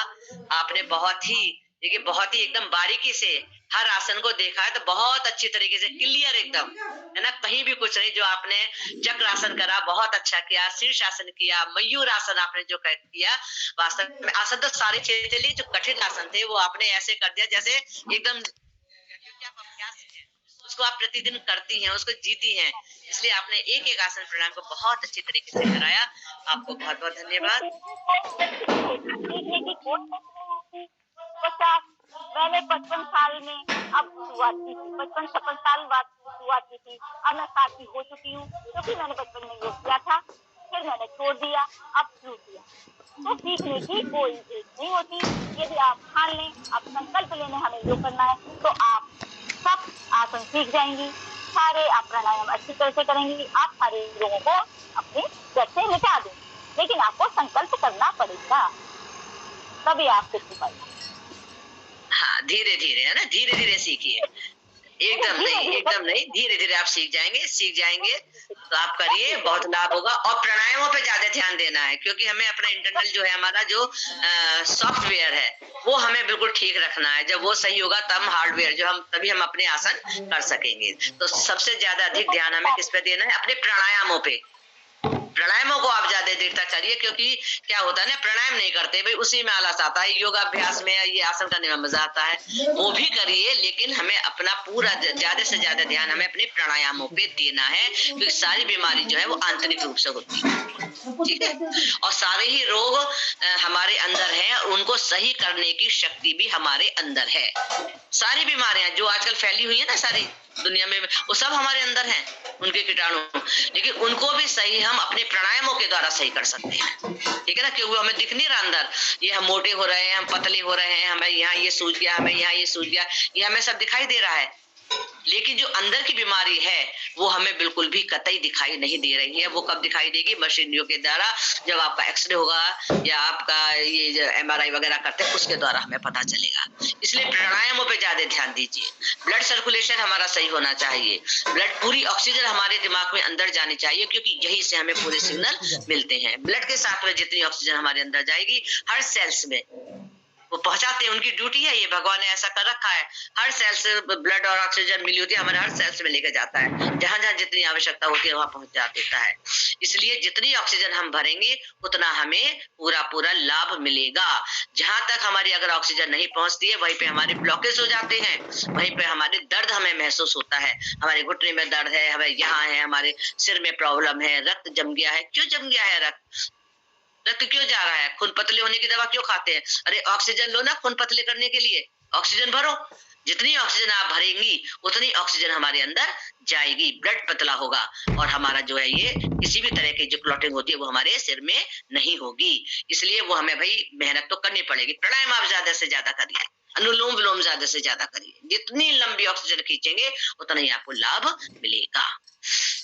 आपने बहुत ही एकदम बारीकी से हर आसन को देखा है, तो बहुत अच्छी तरीके से क्लियर एकदम है ना, कहीं भी कुछ नहीं। जो आपने चक्र आसन करा बहुत अच्छा किया, शीर्ष आसन किया, मयूर आसन आपने जो किया, वास्तव में आसन तो सारे अच्छे थे, जो कठिन आसन थे वो आपने ऐसे कर दिया जैसे एकदम अभ्यास है, उसको आप प्रतिदिन करती हैं, उसको जीती हैं। इसलिए आपने एक एक आसन प्राणायाम को बहुत अच्छी तरीके से कराया। आपको बहुत बहुत धन्यवाद। सीखने की कोशिश। 50 मैंने 55 साल में अब शुरुआत की थी, 55-56 साल बाद शुरुआत की थी। अब मैं 60 हो चुकी हूँ, क्योंकि मैंने बचपन में योग किया था, फिर मैंने छोड़ दिया, अब शुरू किया। तो सीखने की कोई एज नहीं होती। यदि आप ठान लें, आप संकल्प लेने हमें योग करना है, तो आप सब आसन सीख जाएंगी, सारे आप प्राणायाम अच्छी तरह से करेंगी, आप सारे लोगों को अपने घर से मिटा देंगे। लेकिन आपको संकल्प करना पड़ेगा, तभी आप सीख पाएंगे। हाँ, धीरे धीरे है ना, धीरे धीरे सीखिए। एकदम नहीं, धीरे धीरे आप सीख जाएंगे तो आप करिए, बहुत लाभ होगा। और प्राणायामों पे ज्यादा ध्यान देना है, क्योंकि हमें अपना इंटरनल जो है, हमारा जो सॉफ्टवेयर है वो हमें बिल्कुल ठीक रखना है। जब वो सही होगा तब हार्डवेयर तभी हम अपने आसन कर सकेंगे। तो सबसे ज्यादा अधिक ध्यान हमें किस पे देना है? अपने प्राणायामों पे। प्राणायामों को आप ज्यादा देर तक करिए, क्योंकि क्या होता है ना, प्राणायाम नहीं करते भाई, उसी में आलस आता है। योगाभ्यास में ये आसन करने में मजा आता है, वो भी करिए, लेकिन हमें अपना पूरा ज्यादा से ज्यादा ध्यान हमें अपने प्राणायामों पे देना है, क्योंकि सारी बीमारी जो है वो आंतरिक रूप से होती है, ठीक है। और सारे ही रोग हमारे अंदर है, उनको सही करने की शक्ति भी हमारे अंदर है। सारी बीमारियां जो आजकल फैली हुई है ना सारी दुनिया में, वो सब हमारे अंदर हैं, उनके कीटाणु। लेकिन उनको भी सही हम अपने प्राणायामों के द्वारा सही कर सकते हैं, ठीक है ना। क्योंकि हमें दिख नहीं रहा अंदर, ये हम मोटे हो रहे हैं, हम पतले हो रहे हैं, हमें यहाँ ये सूज गया, हमें यहाँ ये सूज गया, ये हमें सब दिखाई दे रहा है। लेकिन जो अंदर की बीमारी है वो हमें बिल्कुल भी कतई दिखाई नहीं दे रही है। वो कब दिखाई देगी? मशीनरियों के द्वारा, जब आपका एक्सरे होगा या आपका ये जो MRI वगैरह करते हैं उसके द्वारा हमें पता चलेगा। इसलिए प्राणायामों पे ज्यादा ध्यान दीजिए। ब्लड सर्कुलेशन हमारा सही होना चाहिए, ब्लड पूरी ऑक्सीजन हमारे दिमाग में अंदर जानी चाहिए, क्योंकि यही से हमें पूरे सिग्नल मिलते हैं। ब्लड के साथ में जितनी ऑक्सीजन हमारे अंदर जाएगी हर सेल्स में, वो पहुंचाते हैं, उनकी ड्यूटी है, ये भगवान ने ऐसा कर रखा है। हर सेल से ब्लड और ऑक्सीजन मिली होती है, हमारे हर सेल्स में लेकर जाता है, जहां जहां जितनी आवश्यकता होती है वहां पहुंचा देता है। इसलिए जितनी ऑक्सीजन हम भरेंगे उतना हमें पूरा पूरा लाभ मिलेगा। जहां तक हमारी अगर ऑक्सीजन नहीं पहुंचती है वहीं पे हमारे ब्लॉकेज हो जाते हैं, वहीं पे हमारे दर्द हमें महसूस होता है, हमारे घुटने में दर्द है, हमें यहाँ है, हमारे सिर में प्रॉब्लम है, रक्त जम गया है। क्यों जम गया है रक्त? रक्त क्यों जा रहा है? खून पतले होने की दवा क्यों खाते हैं? अरे ऑक्सीजन लो ना खून पतले करने के लिए, ऑक्सीजन भरो। जितनी ऑक्सीजन आप भरेंगी उतनी ऑक्सीजन हमारे अंदर जाएगी, ब्लड पतला होगा और हमारा जो है ये किसी भी तरह की जो क्लॉटिंग होती है वो हमारे सिर में नहीं होगी। इसलिए वो हमें भाई मेहनत तो करनी पड़ेगी। प्राणायाम आप ज्यादा से ज्यादा करिए, अनुलोम विलोम ज्यादा से ज्यादा करिए। जितनी लंबी ऑक्सीजन खींचेंगे उतना ही आपको लाभ मिलेगा।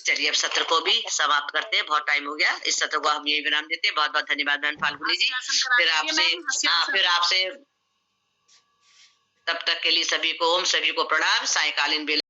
चलिए अब सत्र को भी समाप्त करते हैं, बहुत टाइम हो गया। इस सत्र को हम यही विराम देते हैं। बहुत बहुत धन्यवाद बहन फाल्गुनी जी। फिर आपसे तब तक के लिए सभी को ओम, सभी को प्रणाम। सायकालीन बेला